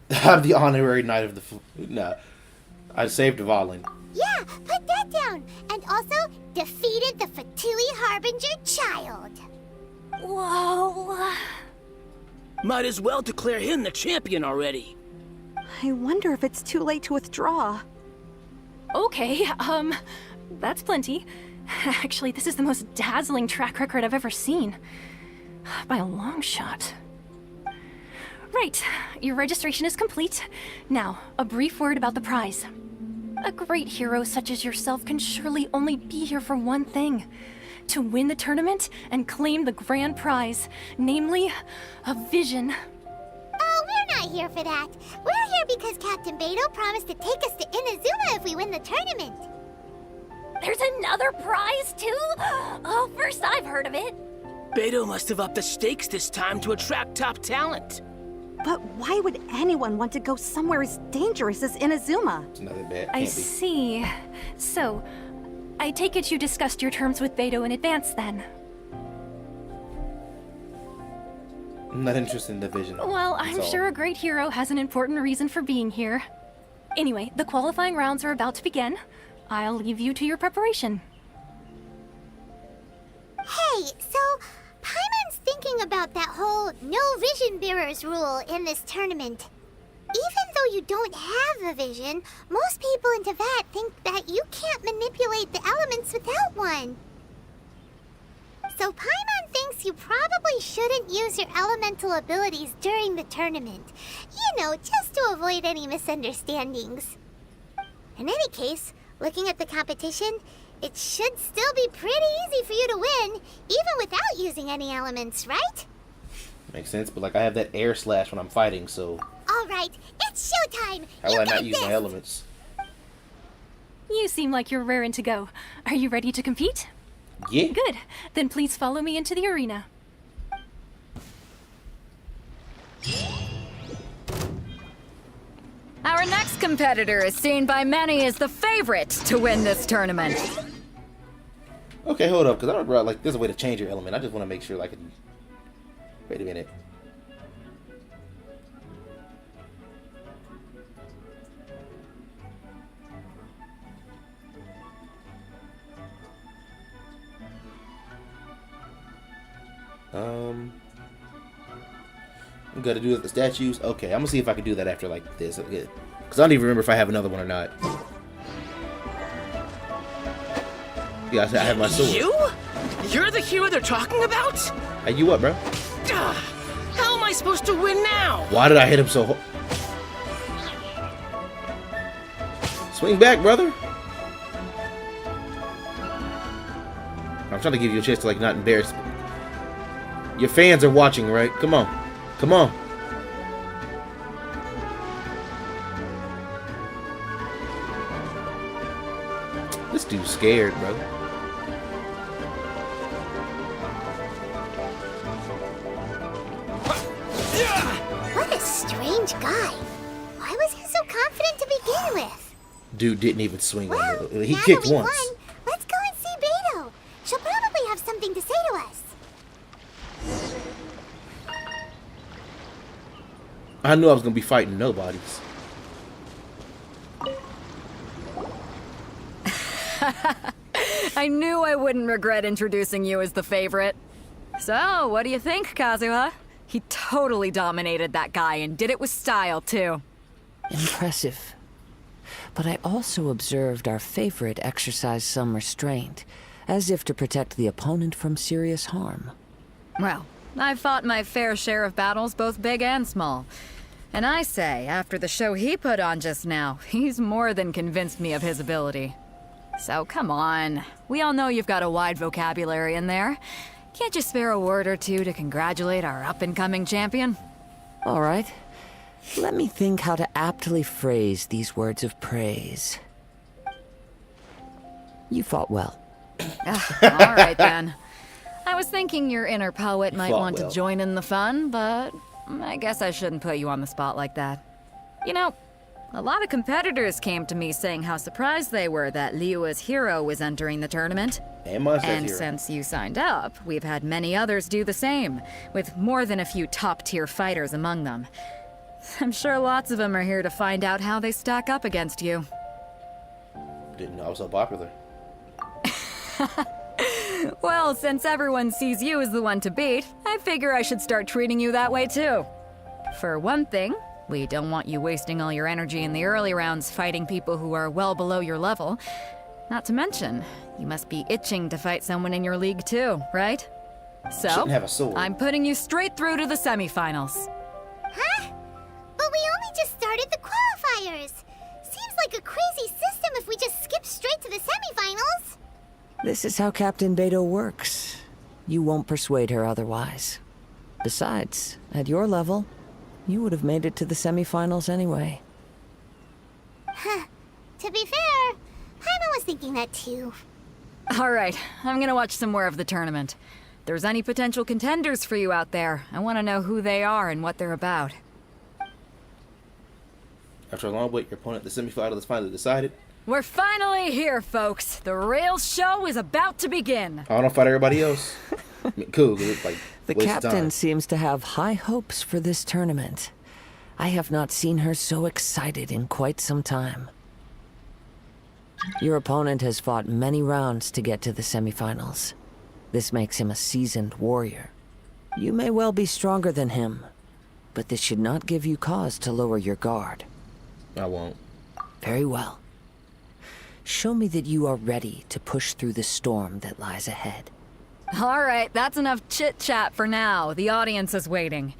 I'm the honorary knight of the... Nah. I saved Valin. Yeah, put that down. And also, defeated the Fatui Harbinger child. Whoa. Might as well declare him the champion already. I wonder if it's too late to withdraw. Okay, that's plenty. Actually, this is the most dazzling track record I've ever seen. By a long shot. Right, your registration is complete. Now, a brief word about the prize. A great hero such as yourself can surely only be here for one thing. To win the tournament and claim the grand prize, namely, a vision. Oh, we're not here for that. We're here because Captain Beto promised to take us to Inazuma if we win the tournament. There's another prize, too? Oh, first I've heard of it. Beto must have upped the stakes this time to attract top talent. But why would anyone want to go somewhere as dangerous as Inazuma? It's not that bad. I Can't be. see. So, I take it you discussed your terms with Beto in advance, then? I'm not interested in the vision. Well, That's I'm all. sure a great hero has an important reason for being here. Anyway, the qualifying rounds are about to begin. I'll leave you to your preparation. Hey, so Paimon's thinking about that whole no vision bearers rule in this tournament. Even though you don't have a vision, most people in Teyvat think that you can't manipulate the elements without one. So Paimon thinks you probably shouldn't use your elemental abilities during the tournament. You know, just to avoid any misunderstandings. In any case, looking at the competition, it should still be pretty easy for you to win, even without using any elements, right? Makes sense, but like I have that air slash when I'm fighting, so All right, it's showtime. how You will I got not use this. my elements? You seem like you're raring to go. Are you ready to compete? Yeah. Good. Then please follow me into the arena. Our next competitor is seen by many as the favorite to win this tournament. Okay, hold up, because I don't like there's a way to change your element. I just want to make sure like wait a minute. We gotta do the statues. Okay, I'm gonna see if I can do that after like this. Because I don't even remember if I have another one or not. Yeah, I have my sword. You? You're the hero they're talking about? Hey, you what, bro? How am I supposed to win now? Why did I hit him so hard? Swing back, brother. I'm trying to give you a chance to like not embarrass me. Your fans are watching, right? Come on. Come on. This dude's scared, brother. What a strange guy. Why was he so confident to begin with? Dude didn't even swing Well, on it. He now kicked that we once. won, let's go and see Beto. She'll probably have something to say to us. I knew I was gonna be fighting nobodies. I knew I wouldn't regret introducing you as the favorite. So, what do you think, Kazuha? He totally dominated that guy and did it with style, too. Impressive. But I also observed our favorite exercise some restraint, as if to protect the opponent from serious harm. Well, I've fought my fair share of battles, both big and small. And I say, after the show he put on just now, he's more than convinced me of his ability. So come on. We all know you've got a wide vocabulary in there. Can't you spare a word or two to congratulate our up-and-coming champion? All right. Let me think how to aptly phrase these words of praise. You fought well. All right, then. I was thinking your inner poet might Fought want well. to join in the fun, but I guess I shouldn't put you on the spot like that. You know, a lot of competitors came to me saying how surprised they were that Liyue's hero was entering the tournament. And Monster's And hero. since you signed up, we've had many others do the same, with more than a few top-tier fighters among them. I'm sure lots of them are here to find out how they stack up against you. Didn't know I was so popular. Well, since everyone sees you as the one to beat, I figure I should start treating you that way too. For one thing, we don't want you wasting all your energy in the early rounds fighting people who are well below your level. Not to mention, you must be itching to fight someone in your league too, right? So, Shouldn't have a sword. I'm putting you straight through to the semifinals. Huh? But we only just started the qualifiers. Seems like a crazy system if we just skip straight to the semifinals. This is how Captain Beto works. You won't persuade her otherwise. Besides, at your level, you would have made it to the semifinals anyway. Huh. To be fair, Paimon was thinking that too. All right, I'm gonna watch some more of the tournament. If there's any potential contenders for you out there, I want to know who they are and what they're about. After a long wait, your opponent, the semifinal, is finally decided. We're finally here, folks. The real show is about to begin. I don't fight everybody else. I mean, cool, 'cause it's like The waste of captain time. seems to have high hopes for this tournament. I have not seen her so excited in quite some time. Your opponent has fought many rounds to get to the semifinals. This makes him a seasoned warrior. You may well be stronger than him, but this should not give you cause to lower your guard. I won't. Very well. Show me that you are ready to push through the storm that lies ahead. All right, that's enough chit-chat for now. The audience is waiting.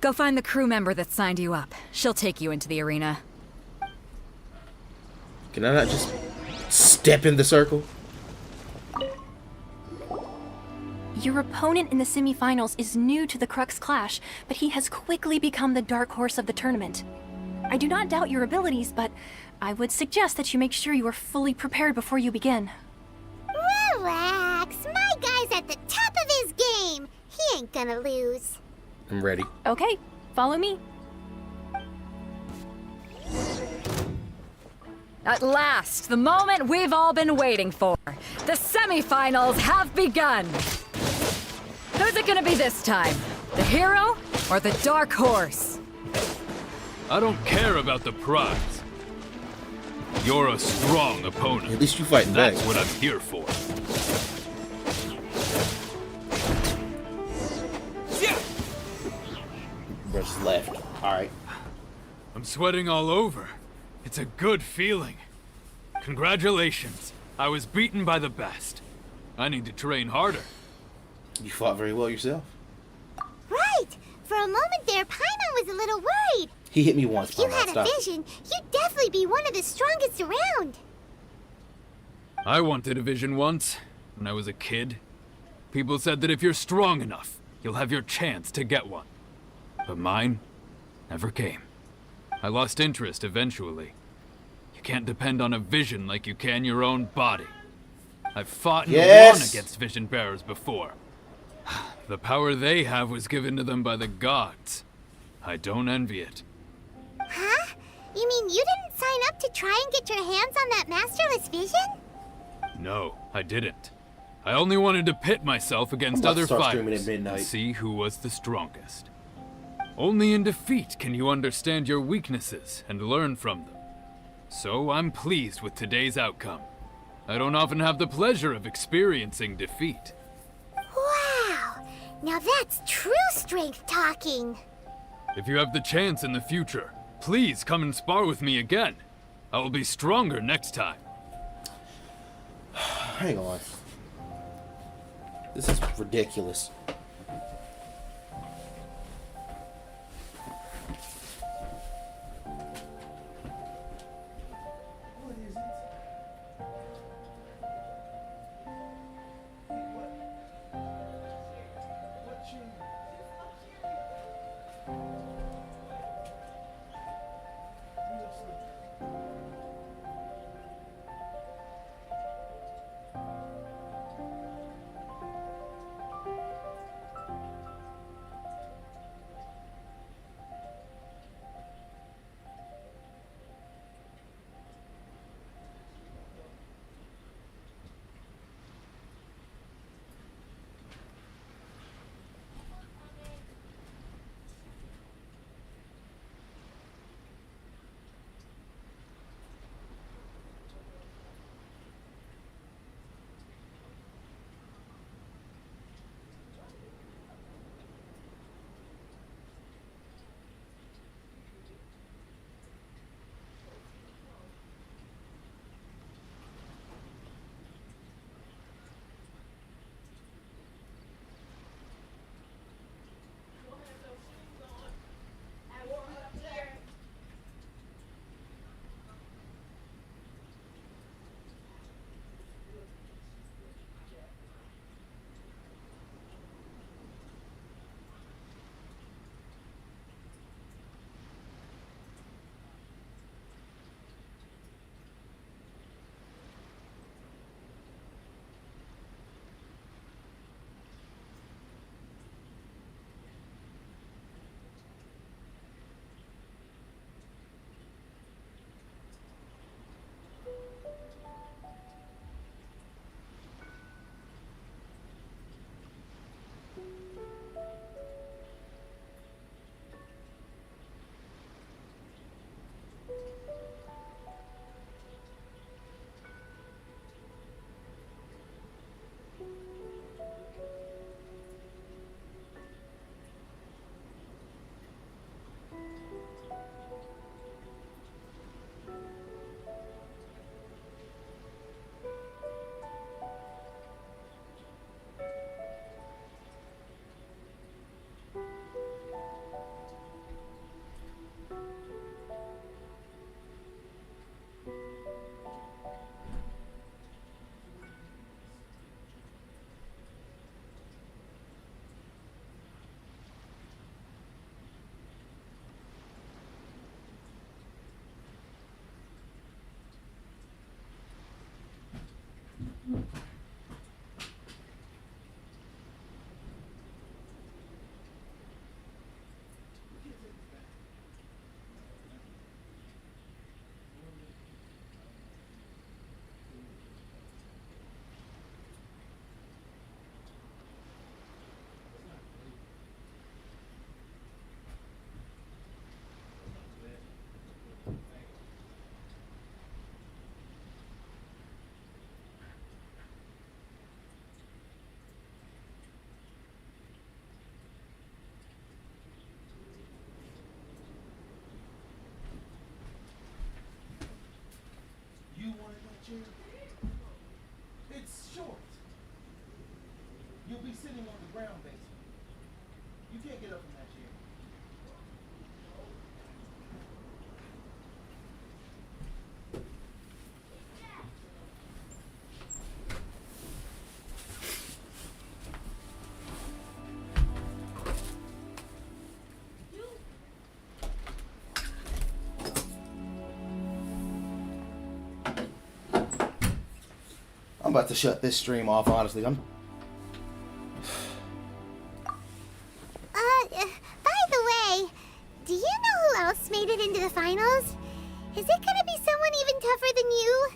Go find the crew member that signed you up. She'll take you into the arena. Can I not just step in the circle? Your opponent in the semifinals is new to the Crux Clash, but he has quickly become the dark horse of the tournament. I do not doubt your abilities, but I would suggest that you make sure you are fully prepared before you begin. Relax. My guy's at the top of his game. He ain't gonna lose. I'm ready. Okay, follow me. At last, the moment we've all been waiting for. The semifinals have begun. Who's it gonna be this time? The hero or the dark horse? I don't care about the prize. You're a strong opponent. At least you fighting back. That's what I'm here for. bro just left. Alright. I'm sweating all over. It's a good feeling. Congratulations. I was beaten by the best. I need to train harder. You fought very well yourself. Right! For a moment there, Paimon was a little worried. He hit me once, If you Paimon, had a stop it. vision, you'd definitely be one of the strongest around. I wanted a vision once, when I was a kid. People said that if you're strong enough, you'll have your chance to get one. But mine never came. I lost interest eventually. You can't depend on a vision like you can your own body. I've fought and won against vision bearers before. The power they have was given to them by the gods. I don't envy it. Huh? You mean you didn't sign up to try and get your hands on that masterless vision? No, I didn't. I only wanted to pit myself against I'm about to other start fighters streaming at midnight. and see who was the strongest. Only in defeat can you understand your weaknesses and learn from them. So I'm pleased with today's outcome. I don't often have the pleasure of experiencing defeat. Wow! Now that's true strength talking. If you have the chance in the future, please come and spar with me again. I will be stronger next time. Hang on. This is ridiculous. chair? It's short. You'll be sitting on the ground, basically. You can't get up from that chair. I'm about to shut this stream off, honestly. By the way, do you know who else made it into the finals? Is it gonna be someone even tougher than you?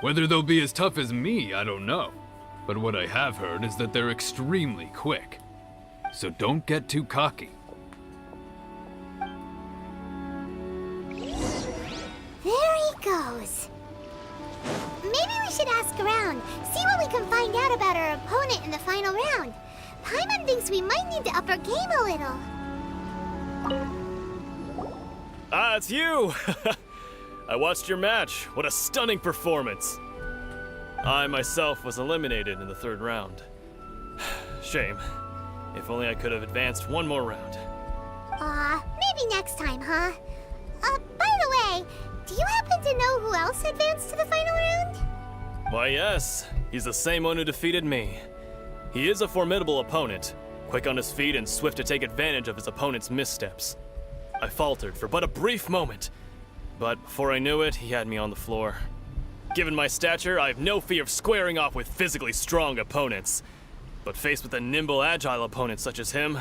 Whether they'll be as tough as me, I don't know. But what I have heard is that they're extremely quick. So don't get too cocky. There he goes. Maybe we should ask around, see what we can find out about our opponent in the final round. Paimon thinks we might need to up our game a little. Ah, it's you! I watched your match. What a stunning performance. I myself was eliminated in the third round. Shame. If only I could have advanced one more round. Maybe next time, huh? By the way, do you happen to know who else advanced to the final round? Why, yes. He's the same one who defeated me. He is a formidable opponent, quick on his feet and swift to take advantage of his opponent's missteps. I faltered for but a brief moment, but before I knew it, he had me on the floor. Given my stature, I have no fear of squaring off with physically strong opponents. But faced with a nimble, agile opponent such as him,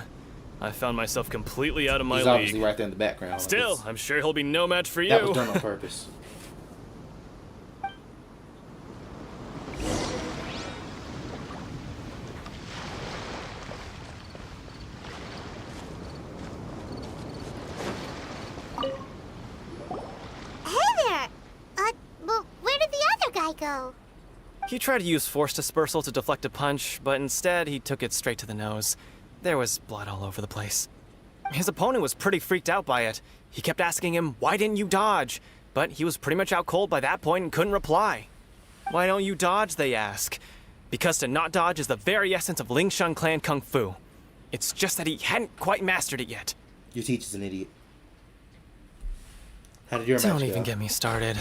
I found myself completely out of my He's league. obviously right there in the background. Still, I'm sure he'll be no match for you. That was done on purpose. Hey there! Well, where did the other guy go? He tried to use force dispersal to deflect a punch, but instead he took it straight to the nose. There was blood all over the place. His opponent was pretty freaked out by it. He kept asking him, "Why didn't you dodge?" But he was pretty much out cold by that point and couldn't reply. "Why don't you dodge?" they ask. Because to not dodge is the very essence of Lingshun clan kung fu. It's just that he hadn't quite mastered it yet. Your teacher's an idiot. How did your match go? Don't even get me started.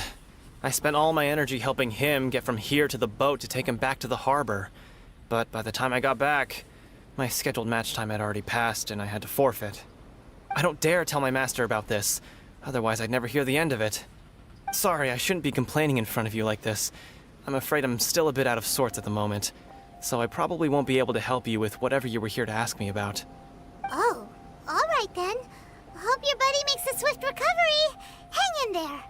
I spent all my energy helping him get from here to the boat to take him back to the harbor. But by the time I got back, my scheduled match time had already passed and I had to forfeit. I don't dare tell my master about this, otherwise I'd never hear the end of it. Sorry, I shouldn't be complaining in front of you like this. I'm afraid I'm still a bit out of sorts at the moment, so I probably won't be able to help you with whatever you were here to ask me about. Oh, alright then. Hope your buddy makes a swift recovery. Hang in there.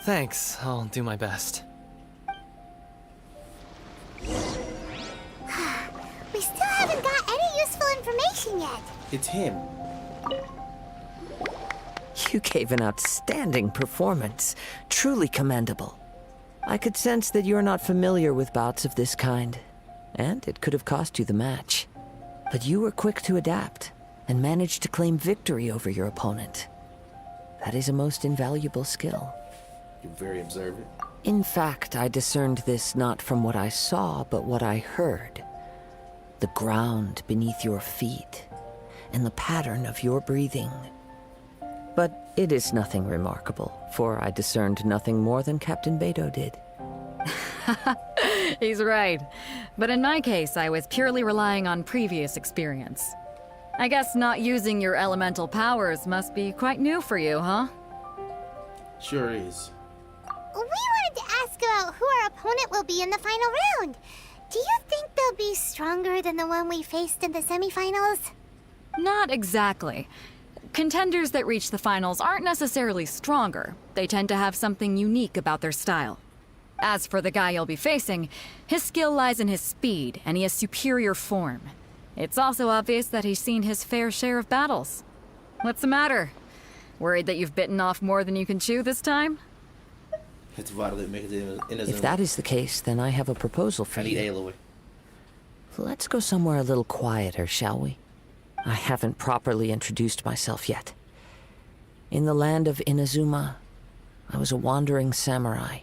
Thanks, I'll do my best. We still haven't got any useful information yet. It's him. You gave an outstanding performance. Truly commendable. I could sense that you're not familiar with bouts of this kind, and it could have cost you the match. But you were quick to adapt, and managed to claim victory over your opponent. That is a most invaluable skill. You're very observant. In fact, I discerned this not from what I saw, but what I heard. The ground beneath your feet, and the pattern of your breathing. But it is nothing remarkable, for I discerned nothing more than Captain Beto did. He's right. But in my case, I was purely relying on previous experience. I guess not using your elemental powers must be quite new for you, huh? Sure is. We wanted to ask about who our opponent will be in the final round. Do you think they'll be stronger than the one we faced in the semifinals? Not exactly. Contenders that reach the finals aren't necessarily stronger. They tend to have something unique about their style. As for the guy you'll be facing, his skill lies in his speed, and he has superior form. It's also obvious that he's seen his fair share of battles. What's the matter? Worried that you've bitten off more than you can chew this time? It's vital that makes it in a If that is the case, then I have a proposal for I need you. Aloy. Let's go somewhere a little quieter, shall we? I haven't properly introduced myself yet. In the land of Inazuma, I was a wandering samurai.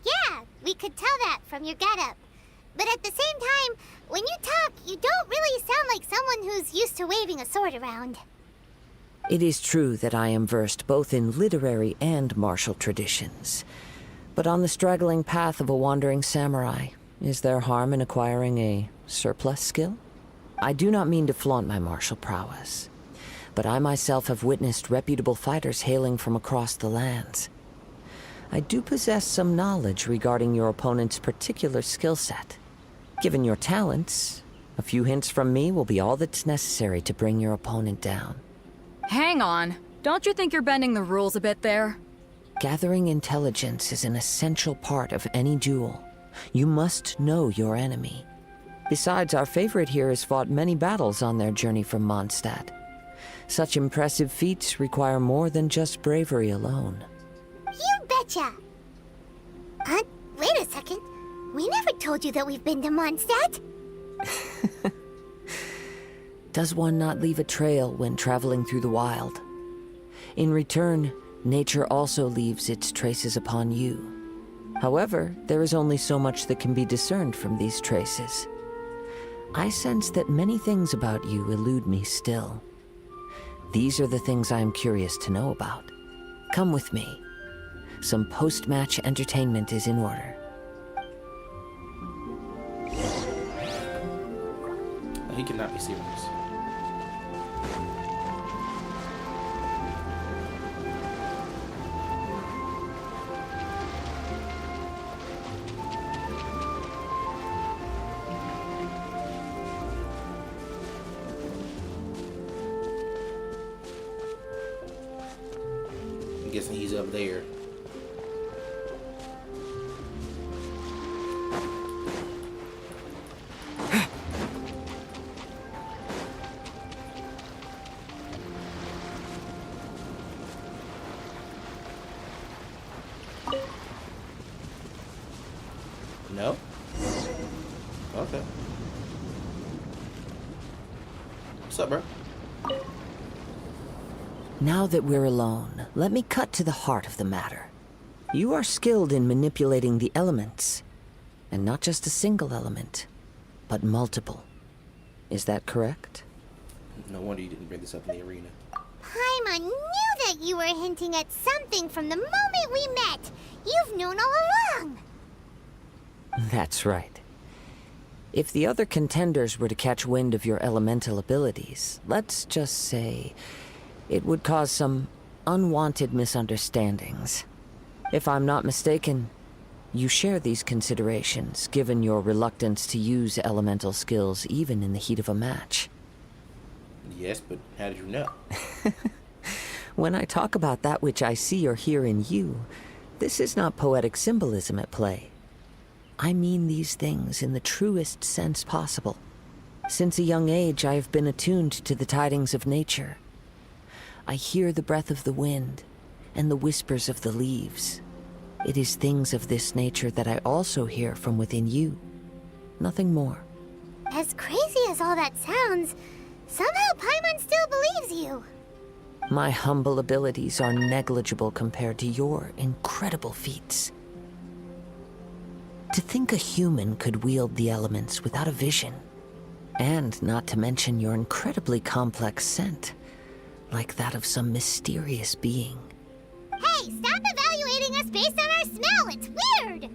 Yeah, We could tell that from your getup. But at the same time, when you talk, you don't really sound like someone who's used to waving a sword around. It is true that I am versed both in literary and martial traditions. But on the straggling path of a wandering samurai, is there harm in acquiring a surplus skill? I do not mean to flaunt my martial prowess, but I myself have witnessed reputable fighters hailing from across the lands. I do possess some knowledge regarding your opponent's particular skill set. Given your talents, a few hints from me will be all that's necessary to bring your opponent down. Hang on. Don't you think you're bending the rules a bit there? Gathering intelligence is an essential part of any duel. You must know your enemy. Besides, our favorite here has fought many battles on their journey from Mondstadt. Such impressive feats require more than just bravery alone. You betcha! Wait a second. We never told you that we've been to Mondstadt. Does one not leave a trail when traveling through the wild? In return, nature also leaves its traces upon you. However, there is only so much that can be discerned from these traces. I sense that many things about you elude me still. These are the things I am curious to know about. Come with me. Some post-match entertainment is in order. He cannot be serious. I'm guessing he's up there. No? Okay. What's up, bro? Now that we're alone, let me cut to the heart of the matter. You are skilled in manipulating the elements. And not just a single element, but multiple. Is that correct? No wonder you didn't bring this up in the arena. Paimon knew that you were hinting at something from the moment we met. You've known all along. That's right. If the other contenders were to catch wind of your elemental abilities, let's just say it would cause some unwanted misunderstandings. If I'm not mistaken, you share these considerations, given your reluctance to use elemental skills even in the heat of a match. Yes, but how did you know? When I talk about that which I see or hear in you, this is not poetic symbolism at play. I mean these things in the truest sense possible. Since a young age, I have been attuned to the tidings of nature. I hear the breath of the wind and the whispers of the leaves. It is things of this nature that I also hear from within you. Nothing more. As crazy as all that sounds, somehow Paimon still believes you. My humble abilities are negligible compared to your incredible feats. To think a human could wield the elements without a vision, and not to mention your incredibly complex scent, like that of some mysterious being. Hey, stop evaluating us based on our smell! It's weird!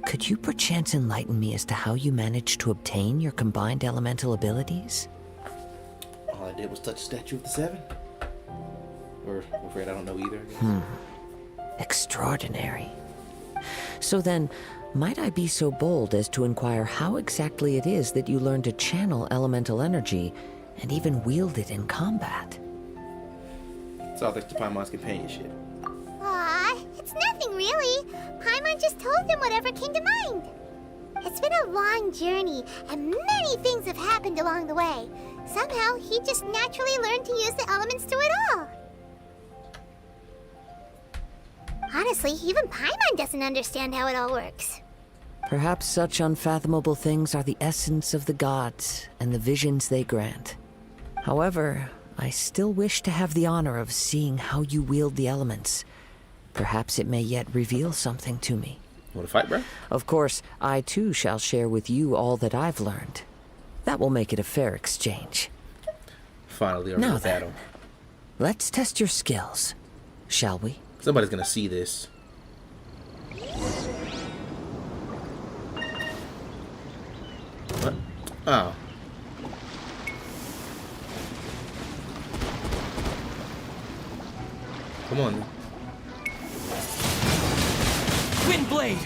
Could you perchance enlighten me as to how you managed to obtain your combined elemental abilities? All I did was touch a statue of the seven. Or, I'm afraid I don't know either. Extraordinary. So then, might I be so bold as to inquire how exactly it is that you learned to channel elemental energy and even wield it in combat? It's all thanks to Paimon's companionship. Aw, it's nothing really. Paimon just told him whatever came to mind. It's been a long journey, and many things have happened along the way. Somehow, he just naturally learned to use the elements through it all. Honestly, even Paimon doesn't understand how it all works. Perhaps such unfathomable things are the essence of the gods and the visions they grant. However, I still wish to have the honor of seeing how you wield the elements. Perhaps it may yet reveal something to me. Want to fight, bro? Of course, I too shall share with you all that I've learned. That will make it a fair exchange. Finally, a Now real then. battle. Let's test your skills, shall we? Somebody's gonna see this. What? Oh. Come on. Wind blade.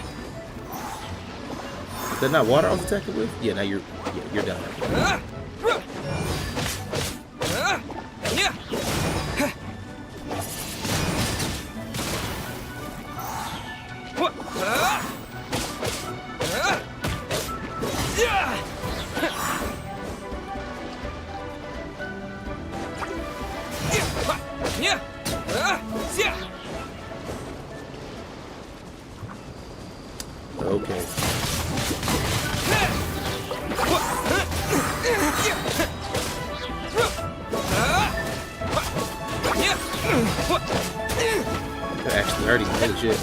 Is that not water I was attacking with? Yeah, now you're done. Okay. They're actually hurting me, holy shit.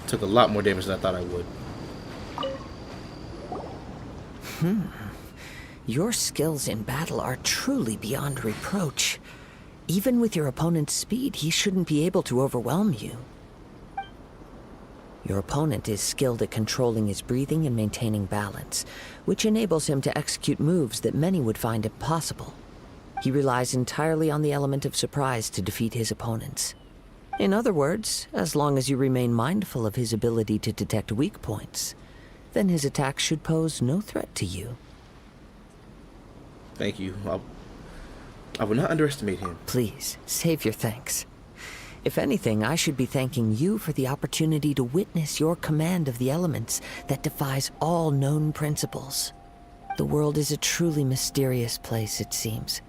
Took a lot more damage than I thought I would. Your skills in battle are truly beyond reproach. Even with your opponent's speed, he shouldn't be able to overwhelm you. Your opponent is skilled at controlling his breathing and maintaining balance, which enables him to execute moves that many would find impossible. He relies entirely on the element of surprise to defeat his opponents. In other words, as long as you remain mindful of his ability to detect weak points, then his attacks should pose no threat to you. Thank you. I will not underestimate him. Please, save your thanks. If anything, I should be thanking you for the opportunity to witness your command of the elements that defies all known principles. The world is a truly mysterious place, it seems,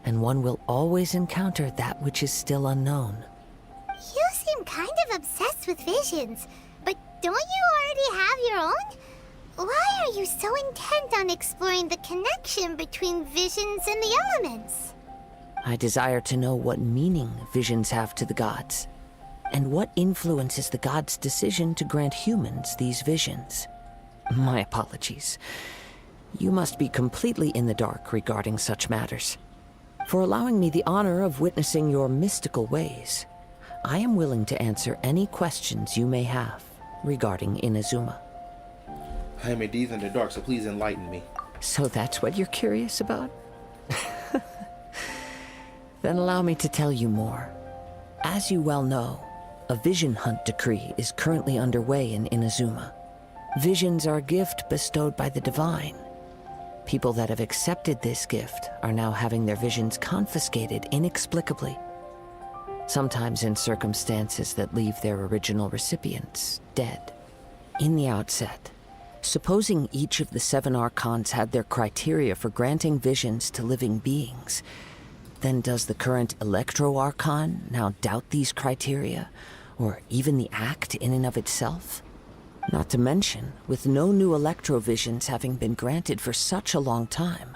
and one will always encounter that which is still unknown. You seem kind of obsessed with visions, but don't you already have your own? Why are you so intent on exploring the connection between visions and the elements? I desire to know what meaning visions have to the gods, and what influences the gods' decision to grant humans these visions. My apologies. You must be completely in the dark regarding such matters. For allowing me the honor of witnessing your mystical ways, I am willing to answer any questions you may have regarding Inazuma. I am indeed in the dark, so please enlighten me. So that's what you're curious about? Then allow me to tell you more. As you well know, a vision hunt decree is currently underway in Inazuma. Visions are a gift bestowed by the divine. People that have accepted this gift are now having their visions confiscated inexplicably. Sometimes in circumstances that leave their original recipients dead. In the outset, supposing each of the 7 archons had their criteria for granting visions to living beings, then does the current Electro-Archon now doubt these criteria, or even the act in and of itself? Not to mention, with no new Electro-Visions having been granted for such a long time,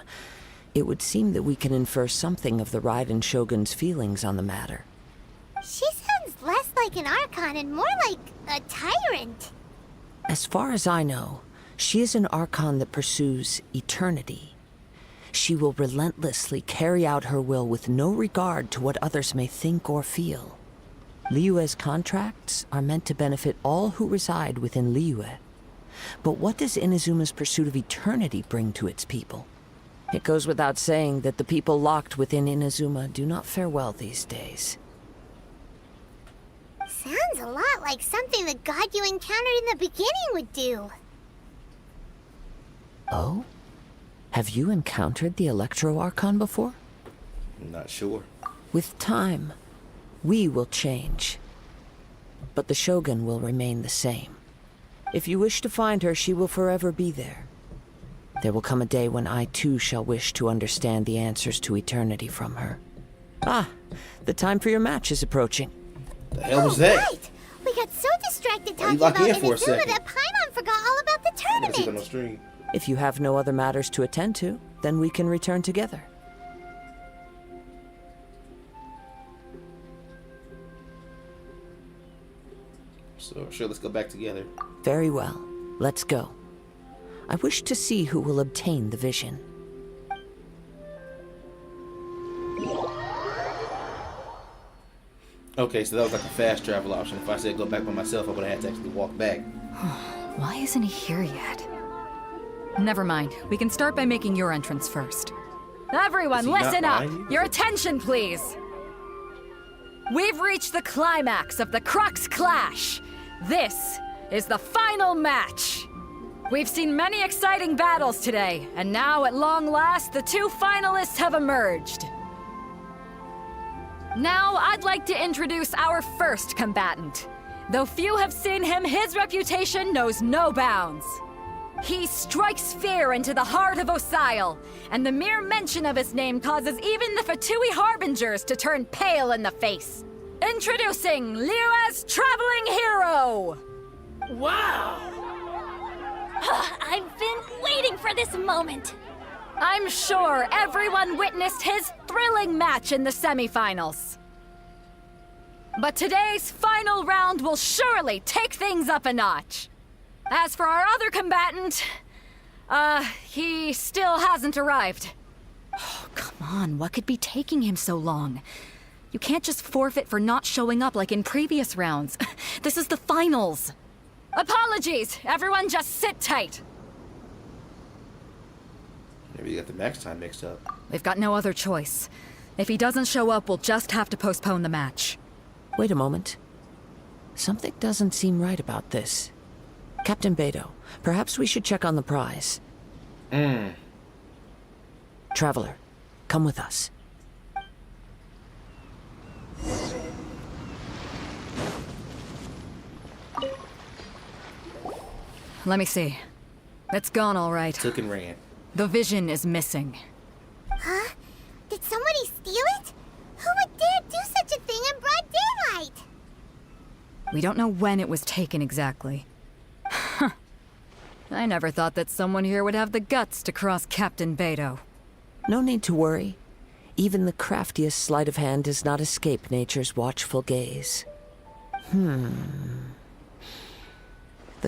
it would seem that we can infer something of the Raiden Shogun's feelings on the matter. She sounds less like an Archon and more like a tyrant. As far as I know, she is an Archon that pursues eternity. She will relentlessly carry out her will with no regard to what others may think or feel. Liyue's contracts are meant to benefit all who reside within Liyue. But what does Inazuma's pursuit of eternity bring to its people? It goes without saying that the people locked within Inazuma do not fare well these days. Sounds a lot like something the god you encountered in the beginning would do. Oh? Have you encountered the Electro-Archon before? I'm not sure. With time, we will change. But the Shogun will remain the same. If you wish to find her, she will forever be there. There will come a day when I too shall wish to understand the answers to eternity from her. Ah, the time for your match is approaching. The hell was that? Right! We got so distracted Why you talking lock about in for a Inazuma second? that Paimon forgot all about the I gotta see it on the tournament. stream. If you have no other matters to attend to, then we can return together. So, sure, let's go back together. Very well. Let's go. I wish to see who will obtain the vision. Okay, so that was like a fast travel option. If I said go back by myself, I would have had to actually walk back. Why isn't he here yet? Never mind. We can start by making your entrance first. Everyone, listen up! Your attention, please! We've reached the climax of the Crux Clash! This is the final match! We've seen many exciting battles today, and now at long last, the two finalists have emerged. Now, I'd like to introduce our first combatant. Though few have seen him, his reputation knows no bounds. He strikes fear into the heart of Osile, and the mere mention of his name causes even the Fatui Harbingers to turn pale in the face. Introducing Liyue's Traveling Hero! Wow! I've been waiting for this moment. I'm sure everyone witnessed his thrilling match in the semifinals. But today's final round will surely take things up a notch. As for our other combatant, he still hasn't arrived. Oh, come on, what could be taking him so long? You can't just forfeit for not showing up like in previous rounds. This is the finals. Apologies, everyone just sit tight. Maybe you got the max time mixed up. We've got no other choice. If he doesn't show up, we'll just have to postpone the match. Wait a moment. Something doesn't seem right about this. Captain Beidou, perhaps we should check on the prize. Traveler, come with us. Let me see. It's gone all right. Took and ran. The vision is missing. Huh? Did somebody steal it? Who would dare do such a thing in broad daylight? We don't know when it was taken exactly. I never thought that someone here would have the guts to cross Captain Beidou. No need to worry. Even the craftiest sleight of hand does not escape nature's watchful gaze. The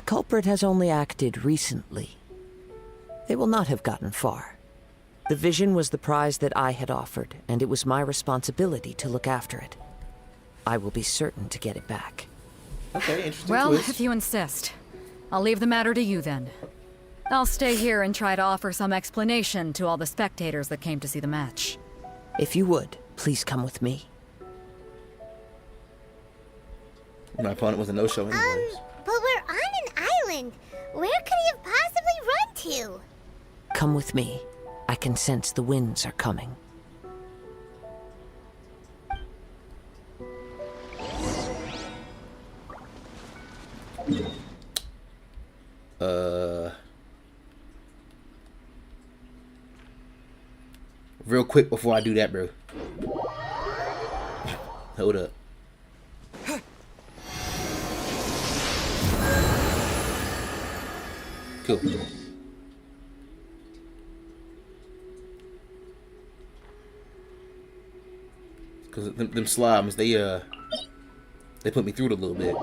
culprit has only acted recently. They will not have gotten far. The vision was the prize that I had offered, and it was my responsibility to look after it. I will be certain to get it back. Okay, interesting Well, twist. if you insist. I'll leave the matter to you then. I'll stay here and try to offer some explanation to all the spectators that came to see the match. If you would, please come with me. My opponent was a no-show anyways. But we're on an island. Where could he have possibly run to? Come with me. I can sense the winds are coming. Real quick before I do that, bro. Hold up. Cool. Cause them slimes, they put me through it a little bit.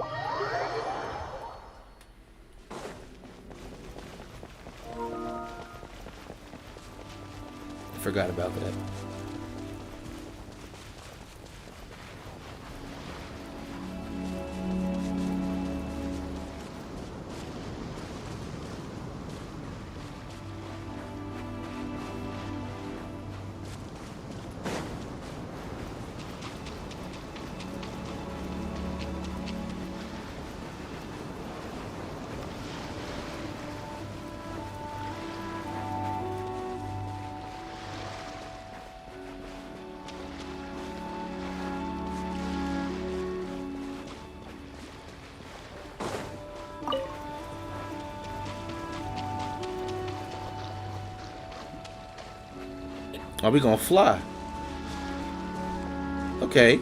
Forgot about that. Are we gonna fly? Okay.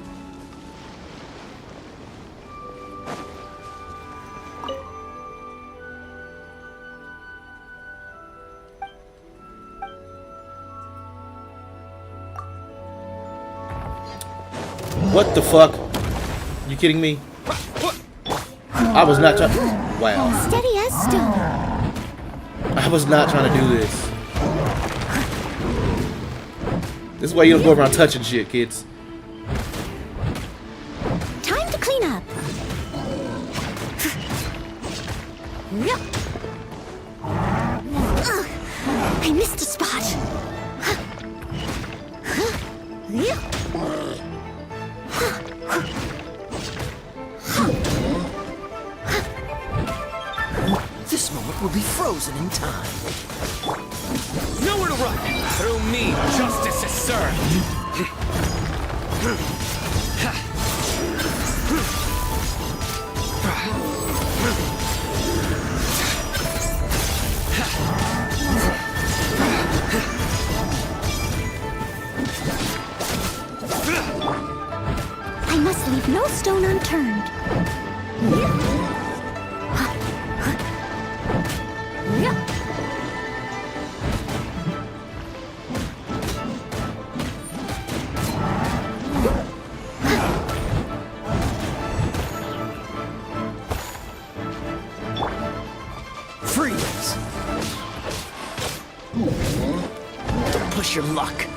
What the fuck? You kidding me? I was not trying. Wow. Steady as stone. I was not trying to do this. This is why you don't go around touching shit, kids. Time to clean up. Ugh, I missed a spot. This moment will be frozen in time. Nowhere to run! Through me, justice is served! I must leave no stone unturned. Freeze! Don't push your luck.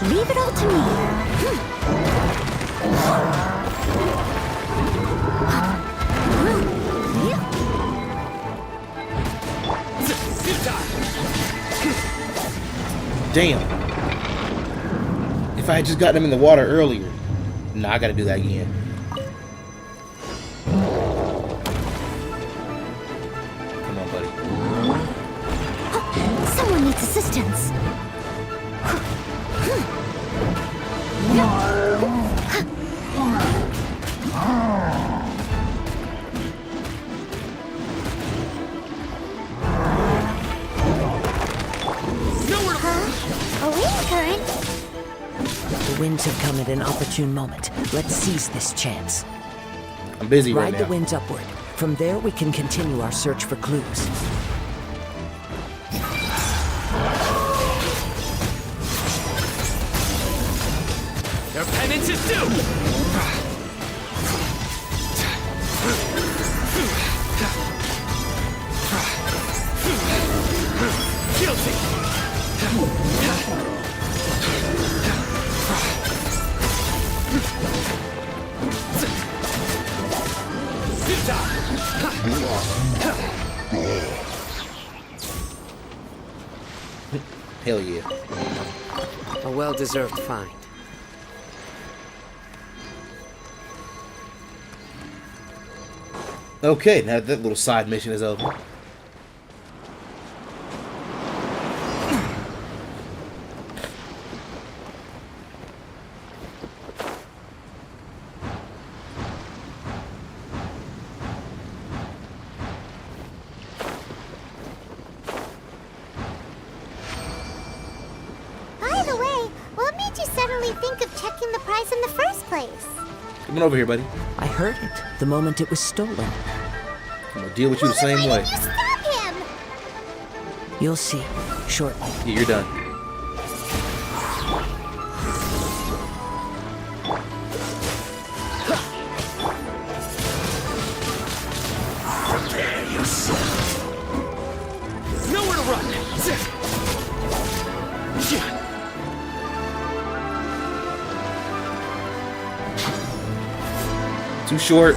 Leave it all to me. Damn. If I had just gotten him in the water earlier. Nah, I gotta do that again. Come on, buddy. Someone needs assistance. A wind current? The winds have come at an opportune moment. Let's seize this chance. I'm busy right Ride now. the winds upward. From there, we can continue our search for clues. Your penance is due! Guilty! Hell yeah. A well-deserved find. Okay, now that little side mission is over. By the way, what made you suddenly think of checking the price in the first place? Come on over here, buddy. I heard it the moment it was stolen. I'm gonna deal with you the same way. Why didn't you stop him? You'll see shortly. Yeah, you're done. Nowhere to run! Too short.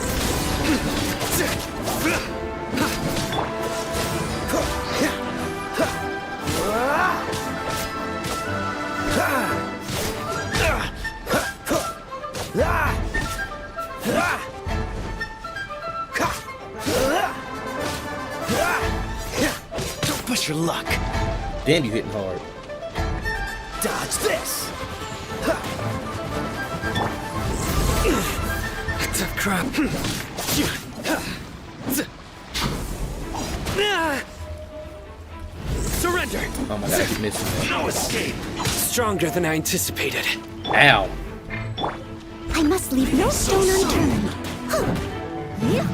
Don't push your luck. Damn, you hitting hard. Dodge this. Tough crap. Surrender! Oh my god, I keep missing. No escape. stronger than I anticipated. Ow. I must leave no stone unturned. Huh. Yeah.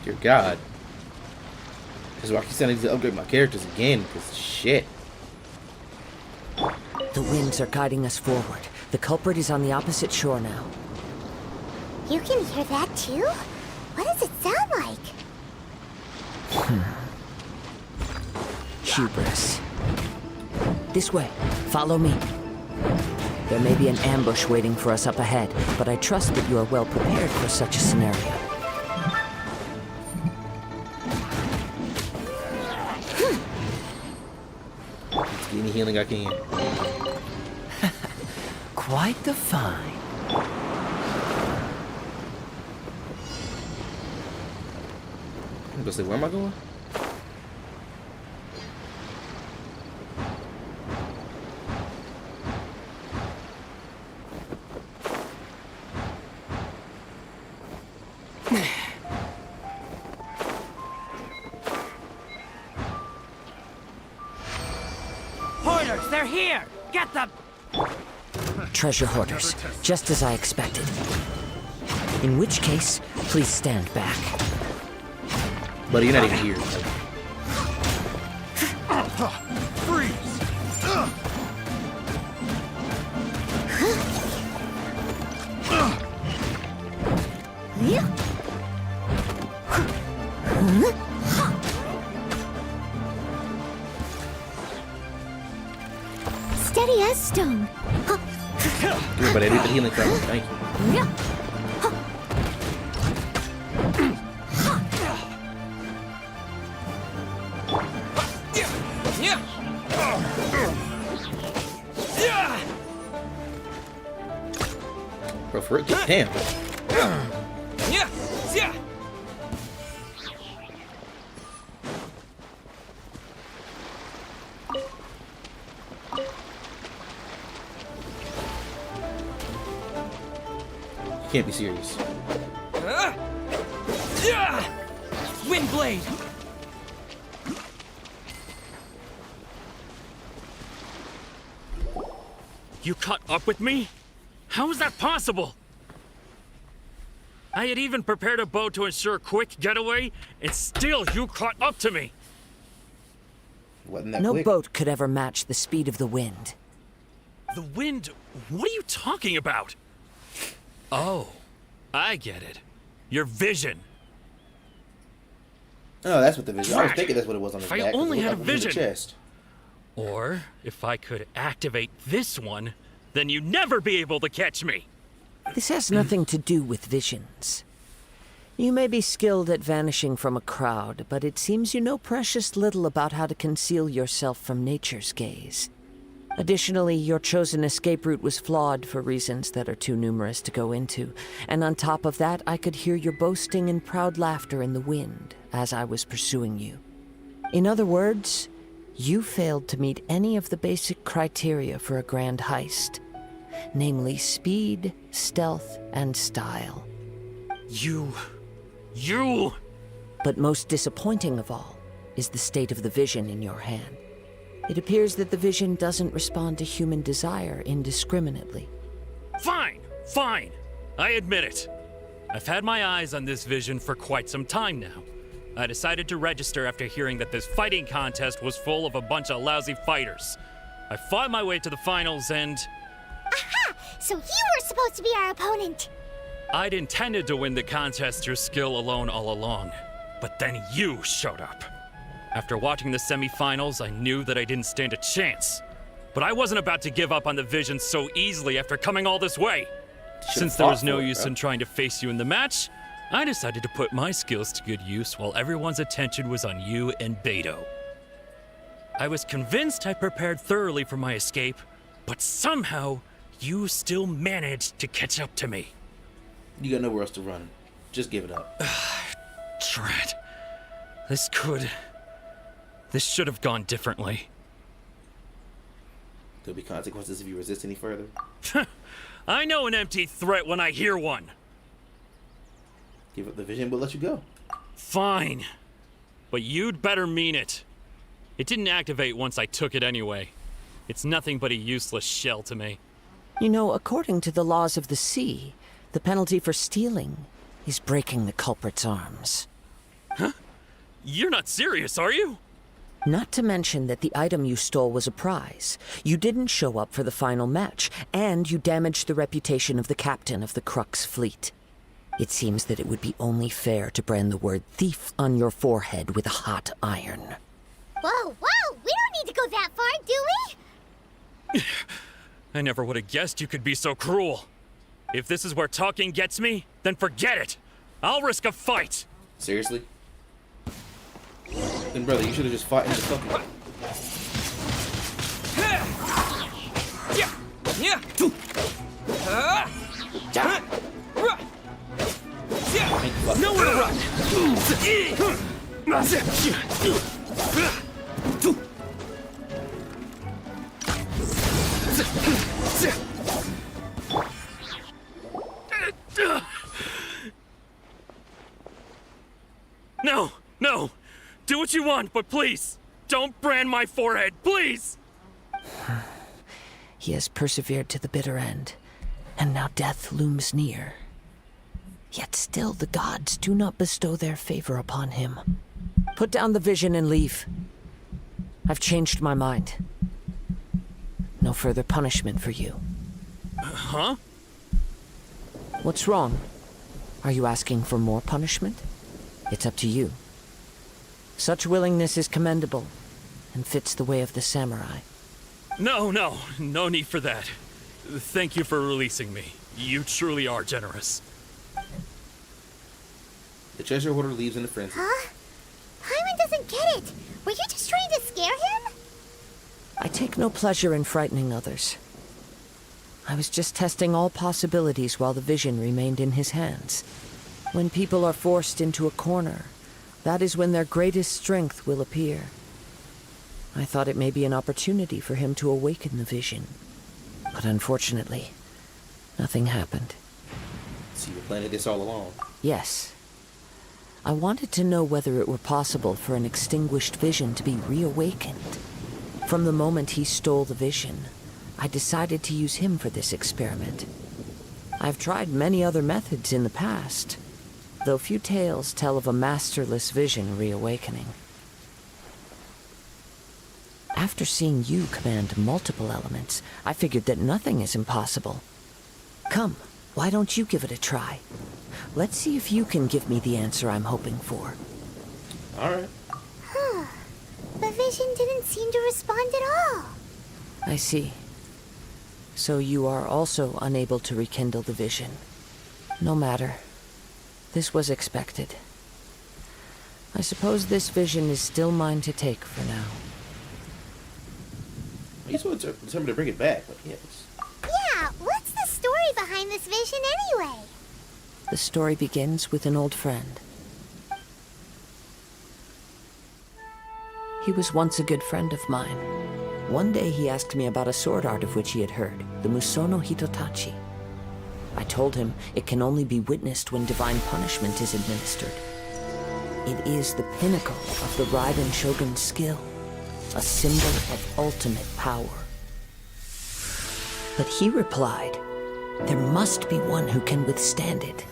Dear God. This is why I keep saying I need to upgrade my characters again, because shit. The winds are guiding us forward. The culprit is on the opposite shore now. You can hear that too? What does it sound like? Hubris. This way. Follow me. There may be an ambush waiting for us up ahead, but I trust that you are well prepared for such a scenario. Let's get any healing I can. Quite the find. I'm gonna say, where am I going? Hoarders, they're here! Get them! Treasure hoarders, just as I expected. In which case, please stand back. Buddy, you're not even here. Freeze! Steady as stone. Here, buddy, I need the healing from you. Thank you. Bro, for it, damn. You can't be serious. Windblade! You caught up with me? How is that possible? I had even prepared a boat to ensure a quick getaway, and still you caught up to me. Wasn't that No quick? boat could ever match the speed of the wind. The wind? What are you talking about? Oh, I get it. Your vision. Oh, that's what the vision. I was thinking that's what it was on his If I back. 'cause only it had a looked like it was in the vision. chest. Or, if I could activate this one, then you'd never be able to catch me. This has nothing to do with visions. You may be skilled at vanishing from a crowd, but it seems you know precious little about how to conceal yourself from nature's gaze. Additionally, your chosen escape route was flawed for reasons that are too numerous to go into, and on top of that, I could hear your boasting and proud laughter in the wind as I was pursuing you. In other words, you failed to meet any of the basic criteria for a grand heist, namely speed, stealth, and style. You... But most disappointing of all is the state of the vision in your hand. It appears that the vision doesn't respond to human desire indiscriminately. Fine, fine. I admit it. I've had my eyes on this vision for quite some time now. I decided to register after hearing that this fighting contest was full of a bunch of lousy fighters. I fought my way to the finals and... Aha! So you were supposed to be our opponent. I'd intended to win the contest through skill alone all along. But then you showed up. After watching the semifinals, I knew that I didn't stand a chance. But I wasn't about to give up on the vision so easily after coming all this way. Since there was no use in trying to face you in the match, I decided to put my skills to good use while everyone's attention was on you and Beto. I was convinced I prepared thoroughly for my escape, but somehow you still managed to catch up to me. You got nowhere else to run. Just give it up. Drat. This should have gone differently. There'll be consequences if you resist any further. I know an empty threat when I hear one. Give it the vision, but let you go. Fine. But you'd better mean it. It didn't activate once I took it anyway. It's nothing but a useless shell to me. You know, according to the laws of the sea, the penalty for stealing is breaking the culprit's arms. Huh? You're not serious, are you? Not to mention that the item you stole was a prize. You didn't show up for the final match, and you damaged the reputation of the captain of the Crux fleet. It seems that it would be only fair to brand the word thief on your forehead with a hot iron. Whoa, whoa! We don't need to go that far, do we? I never would have guessed you could be so cruel. If this is where talking gets me, then forget it. I'll risk a fight. Seriously? Then, brother, you should have just fought in the fucking... Nowhere to run! No, no. Do what you want, but please, don't brand my forehead, please! He has persevered to the bitter end, and now death looms near. Yet still the gods do not bestow their favor upon him. Put down the vision and leave. I've changed my mind. No further punishment for you. Huh? What's wrong? Are you asking for more punishment? It's up to you. Such willingness is commendable, and fits the way of the samurai. No need for that. Thank you for releasing me. You truly are generous. The treasure hoarder leaves in a frenzy. Huh? Paimon doesn't get it. Were you just trying to scare him? I take no pleasure in frightening others. I was just testing all possibilities while the vision remained in his hands. When people are forced into a corner, that is when their greatest strength will appear. I thought it may be an opportunity for him to awaken the vision. But unfortunately, nothing happened. So you were planning this all along? Yes. I wanted to know whether it were possible for an extinguished vision to be reawakened. From the moment he stole the vision, I decided to use him for this experiment. I've tried many other methods in the past, though few tales tell of a masterless vision reawakening. After seeing you command multiple elements, I figured that nothing is impossible. Come, why don't you give it a try? Let's see if you can give me the answer I'm hoping for. Alright. Huh. The vision didn't seem to respond at all. I see. So you are also unable to rekindle the vision. No matter. This was expected. I suppose this vision is still mine to take for now. He's so determined to bring it back, but yes. Yeah, what's the story behind this vision anyway? The story begins with an old friend. He was once a good friend of mine. One day he asked me about a sword art of which he had heard, the Musono Hitotachi. I told him it can only be witnessed when divine punishment is administered. It is the pinnacle of the Raiden Shogun's skill, a symbol of ultimate power. But he replied, there must be one who can withstand it.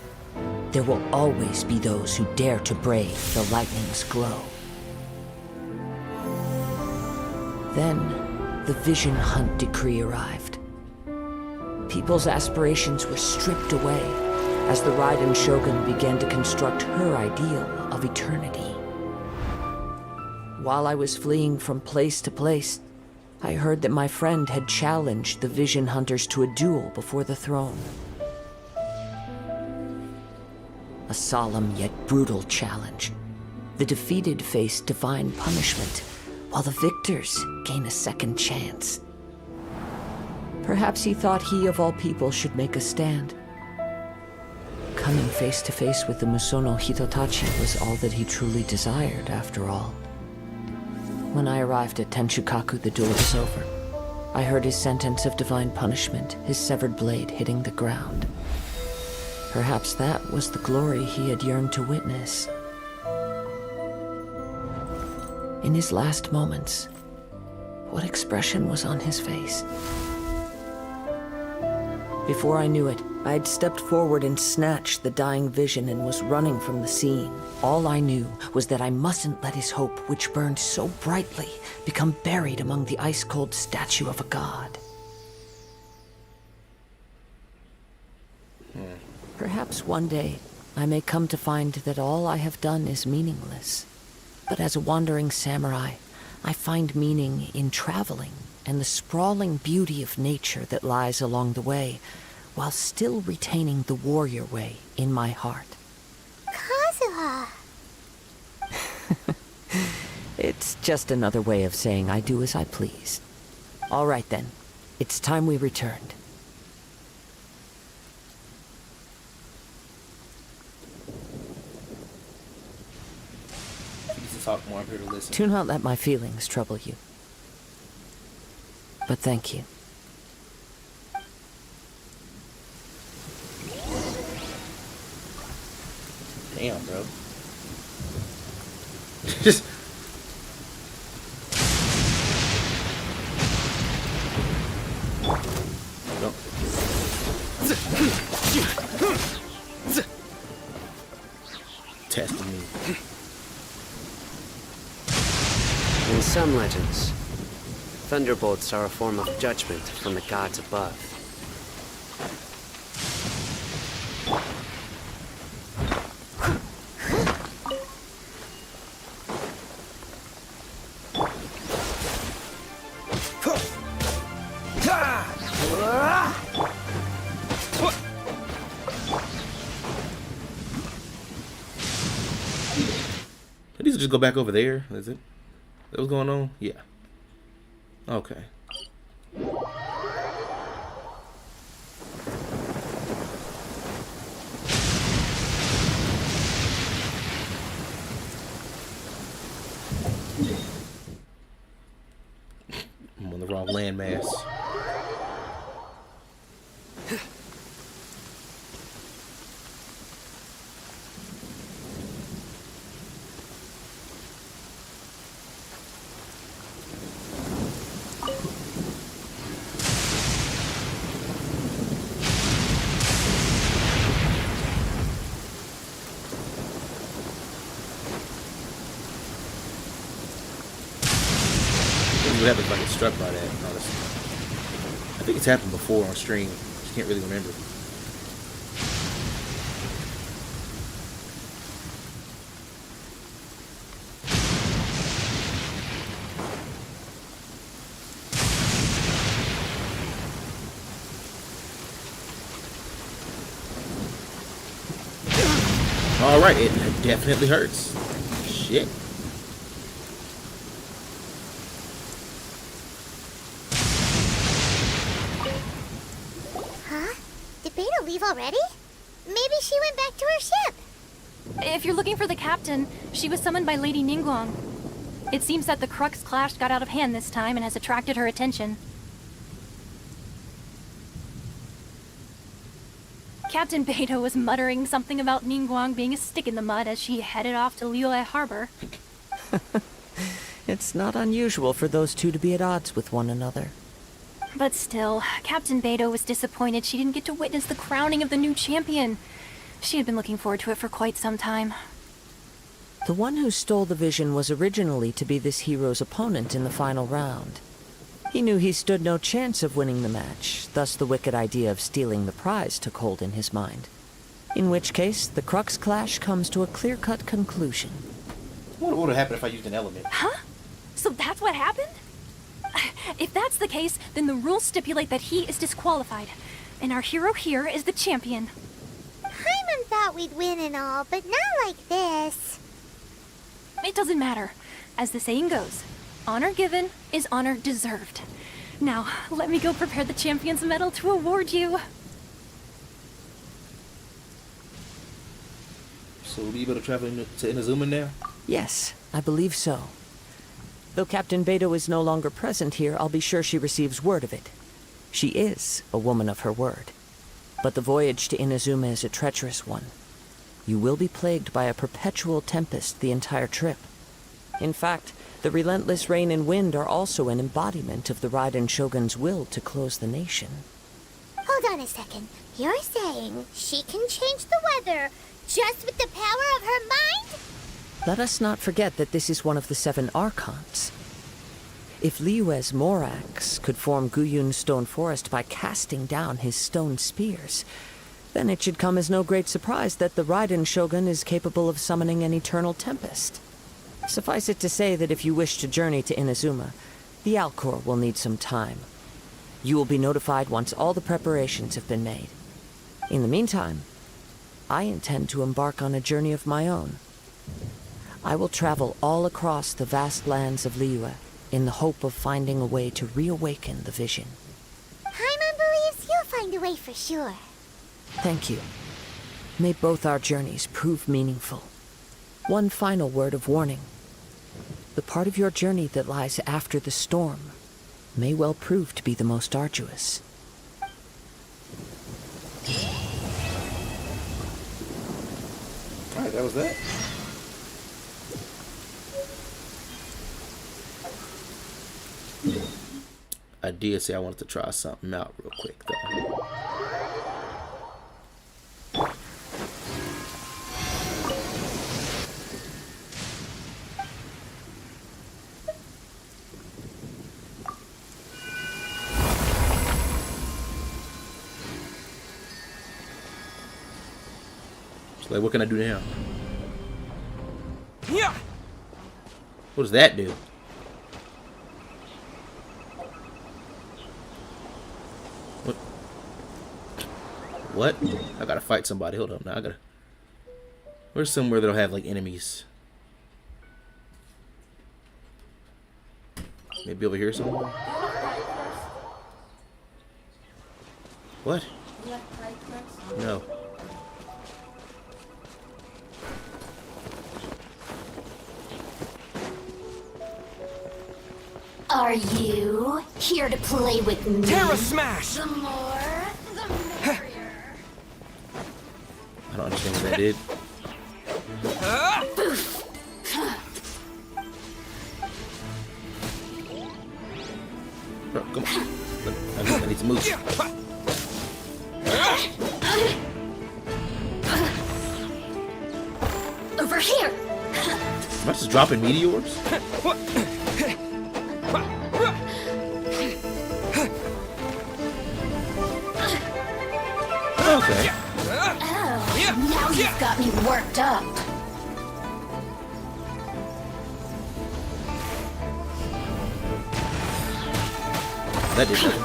There will always be those who dare to brave the lightning's glow. Then, the Vision Hunt decree arrived. People's aspirations were stripped away as the Raiden Shogun began to construct her ideal of eternity. While I was fleeing from place to place, I heard that my friend had challenged the Vision Hunters to a duel before the throne. A solemn yet brutal challenge. The defeated face divine punishment, while the victors gain a second chance. Perhaps he thought he of all people should make a stand. Coming face to face with the Musono Hitotachi was all that he truly desired, after all. When I arrived at Tenshukaku, the duel was over. I heard his sentence of divine punishment, his severed blade hitting the ground. Perhaps that was the glory he had yearned to witness. In his last moments, what expression was on his face? Before I knew it, I had stepped forward and snatched the dying vision and was running from the scene. All I knew was that I mustn't let his hope, which burned so brightly, become buried among the ice-cold statue of a god. Perhaps one day I may come to find that all I have done is meaningless. But as a wandering samurai, I find meaning in traveling and the sprawling beauty of nature that lies along the way, while still retaining the warrior way in my heart. Kazuha! It's just another way of saying I do as I please. All right then, it's time we returned. Talk more, I'm here to listen. Do not let my feelings trouble you. But thank you. Damn, bro. Just... Nope. Testing me. In some legends, thunderbolts are a form of judgment from the gods above. I need to just go back over there. Is it? That was going on? Yeah. Okay. I'm on the wrong landmass. What happens if I get struck by that, honestly? I think it's happened before on stream. Just can't really remember. Alright, it definitely hurts. Shit. Did Beta leave already? Maybe she went back to her ship. If you're looking for the captain, she was summoned by Lady Ningguang. It seems that the Crux clash got out of hand this time and has attracted her attention. Captain Beidou was muttering something about Ningguang being a stick in the mud as she headed off to Liyue Harbor. It's not unusual for those two to be at odds with one another. But still, Captain Beidou was disappointed she didn't get to witness the crowning of the new champion. She had been looking forward to it for quite some time. The one who stole the vision was originally to be this hero's opponent in the final round. He knew he stood no chance of winning the match, thus the wicked idea of stealing the prize took hold in his mind. In which case, the Crux clash comes to a clear-cut conclusion. What would have happened if I used an element? Huh? So that's what happened? If that's the case, then the rules stipulate that he is disqualified. And our hero here is the champion. Paimon thought we'd win and all, but not like this. It doesn't matter. As the saying goes, honor given is honor deserved. Now, let me go prepare the champion's medal to award you. So we'll be able to travel to Inazuma now? Yes, I believe so. Though Captain Beidou is no longer present here, I'll be sure she receives word of it. She is a woman of her word. But the voyage to Inazuma is a treacherous one. You will be plagued by a perpetual tempest the entire trip. In fact, the relentless rain and wind are also an embodiment of the Raiden Shogun's will to close the nation. Hold on a second. You're saying she can change the weather just with the power of her mind? Let us not forget that this is one of the 7 Archons. If Liyue's Morax could form Guyun's stone forest by casting down his stone spears, then it should come as no great surprise that the Raiden Shogun is capable of summoning an eternal tempest. Suffice it to say that if you wish to journey to Inazuma, the Alcor will need some time. You will be notified once all the preparations have been made. In the meantime, I intend to embark on a journey of my own. I will travel all across the vast lands of Liyue in the hope of finding a way to reawaken the vision. Paimon believes you'll find a way for sure. Thank you. May both our journeys prove meaningful. One final word of warning. The part of your journey that lies after the storm may well prove to be the most arduous. Alright, that was that. I did say I wanted to try something out real quick, though. So, like, what can I do now? Yeah. What does that do? What? I gotta fight somebody. Hold up now. I gotta. Where's somewhere that'll have like enemies? Maybe over here somewhere? What? No. Are you here to play with me? Terra Smash! The more, the merrier. I don't understand what that did. Bro, come on. I need to move. Over here. Am I just dropping meteors? Okay. Oh, now you've got me worked up. That did nothing.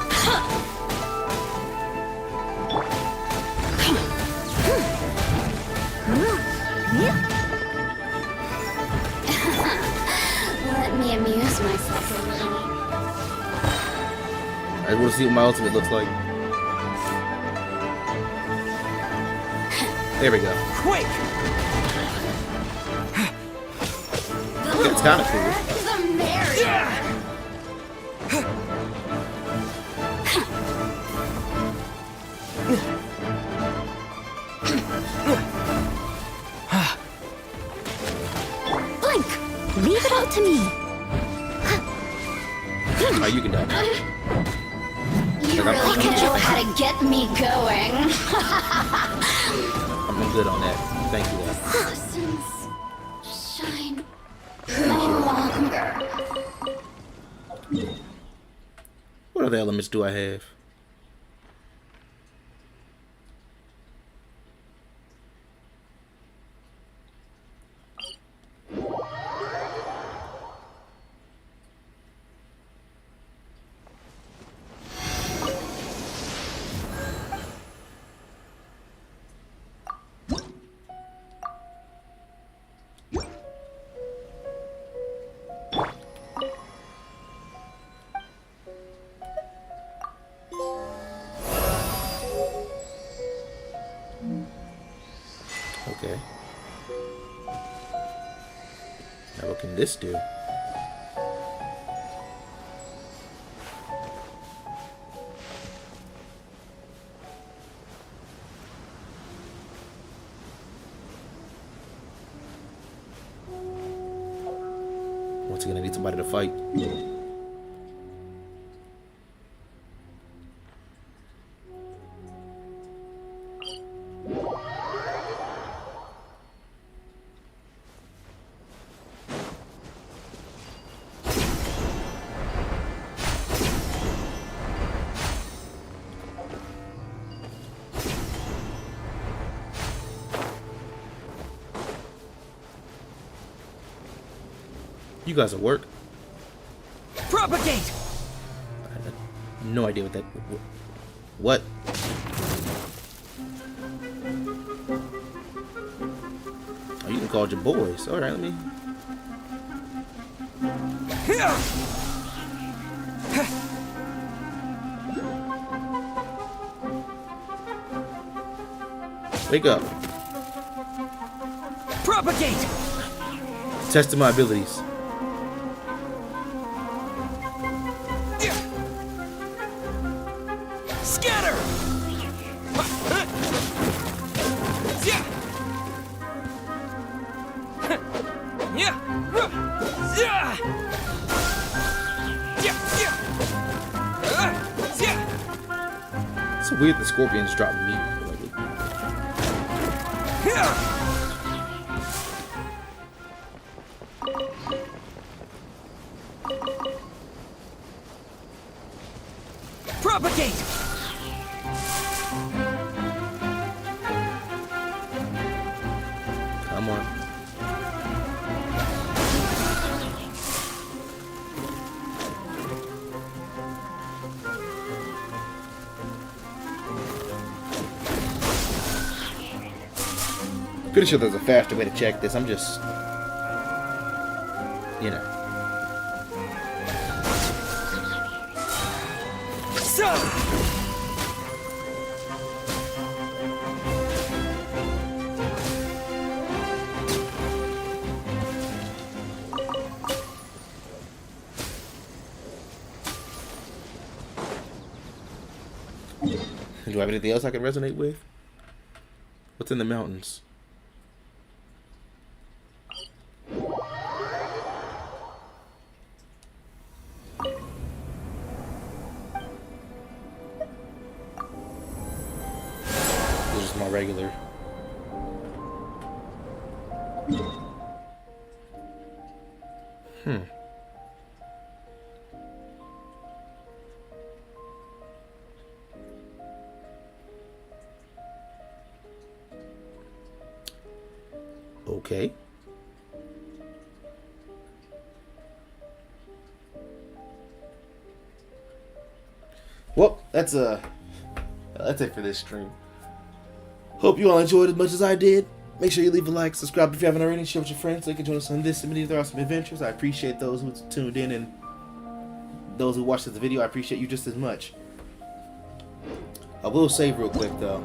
Let me amuse myself a little. I want to see what my ultimate looks like. There we go. Quick! It's kind of cool. The merrier. Blink! Leave it all to me. Oh, you can die. You really know how to get me going. I'm good on that. Thank you, though. Since shine no longer. What other elements do I have? Okay. Now what can this do? obviously gonna need somebody to fight. You guys at work? Propagate! I had no idea what that. What? Oh, you can call your boys. All right, let me. Wake up. Propagate! Testing my abilities. Scatter! It's weird the scorpions drop meat. Propagate! Come on. Pretty sure there's a faster way to check this. I'm just, you know. Do I have anything else I can resonate with? What's in the mountains? This is my regular. Okay. Well, that's it for this stream. Hope you all enjoyed as much as I did. Make sure you leave a like, subscribe if you haven't already, share with your friends so they can join us on this and many other awesome adventures. I appreciate those who tuned in and those who watched this video. I appreciate you just as much. I will save real quick though.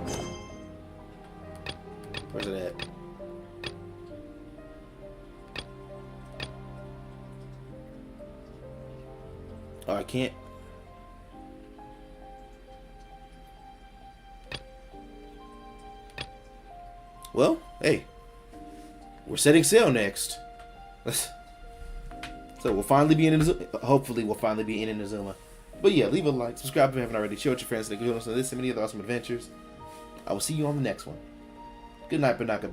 Where's it at? Oh, I can't. Well, hey, we're setting sail next. So we'll finally be in Inazuma. Hopefully, we'll finally be in Inazuma. But yeah, leave a like, subscribe if you haven't already, share with your friends so they can join us on this and many other awesome adventures. I will see you on the next one. Good night, but not goodbye.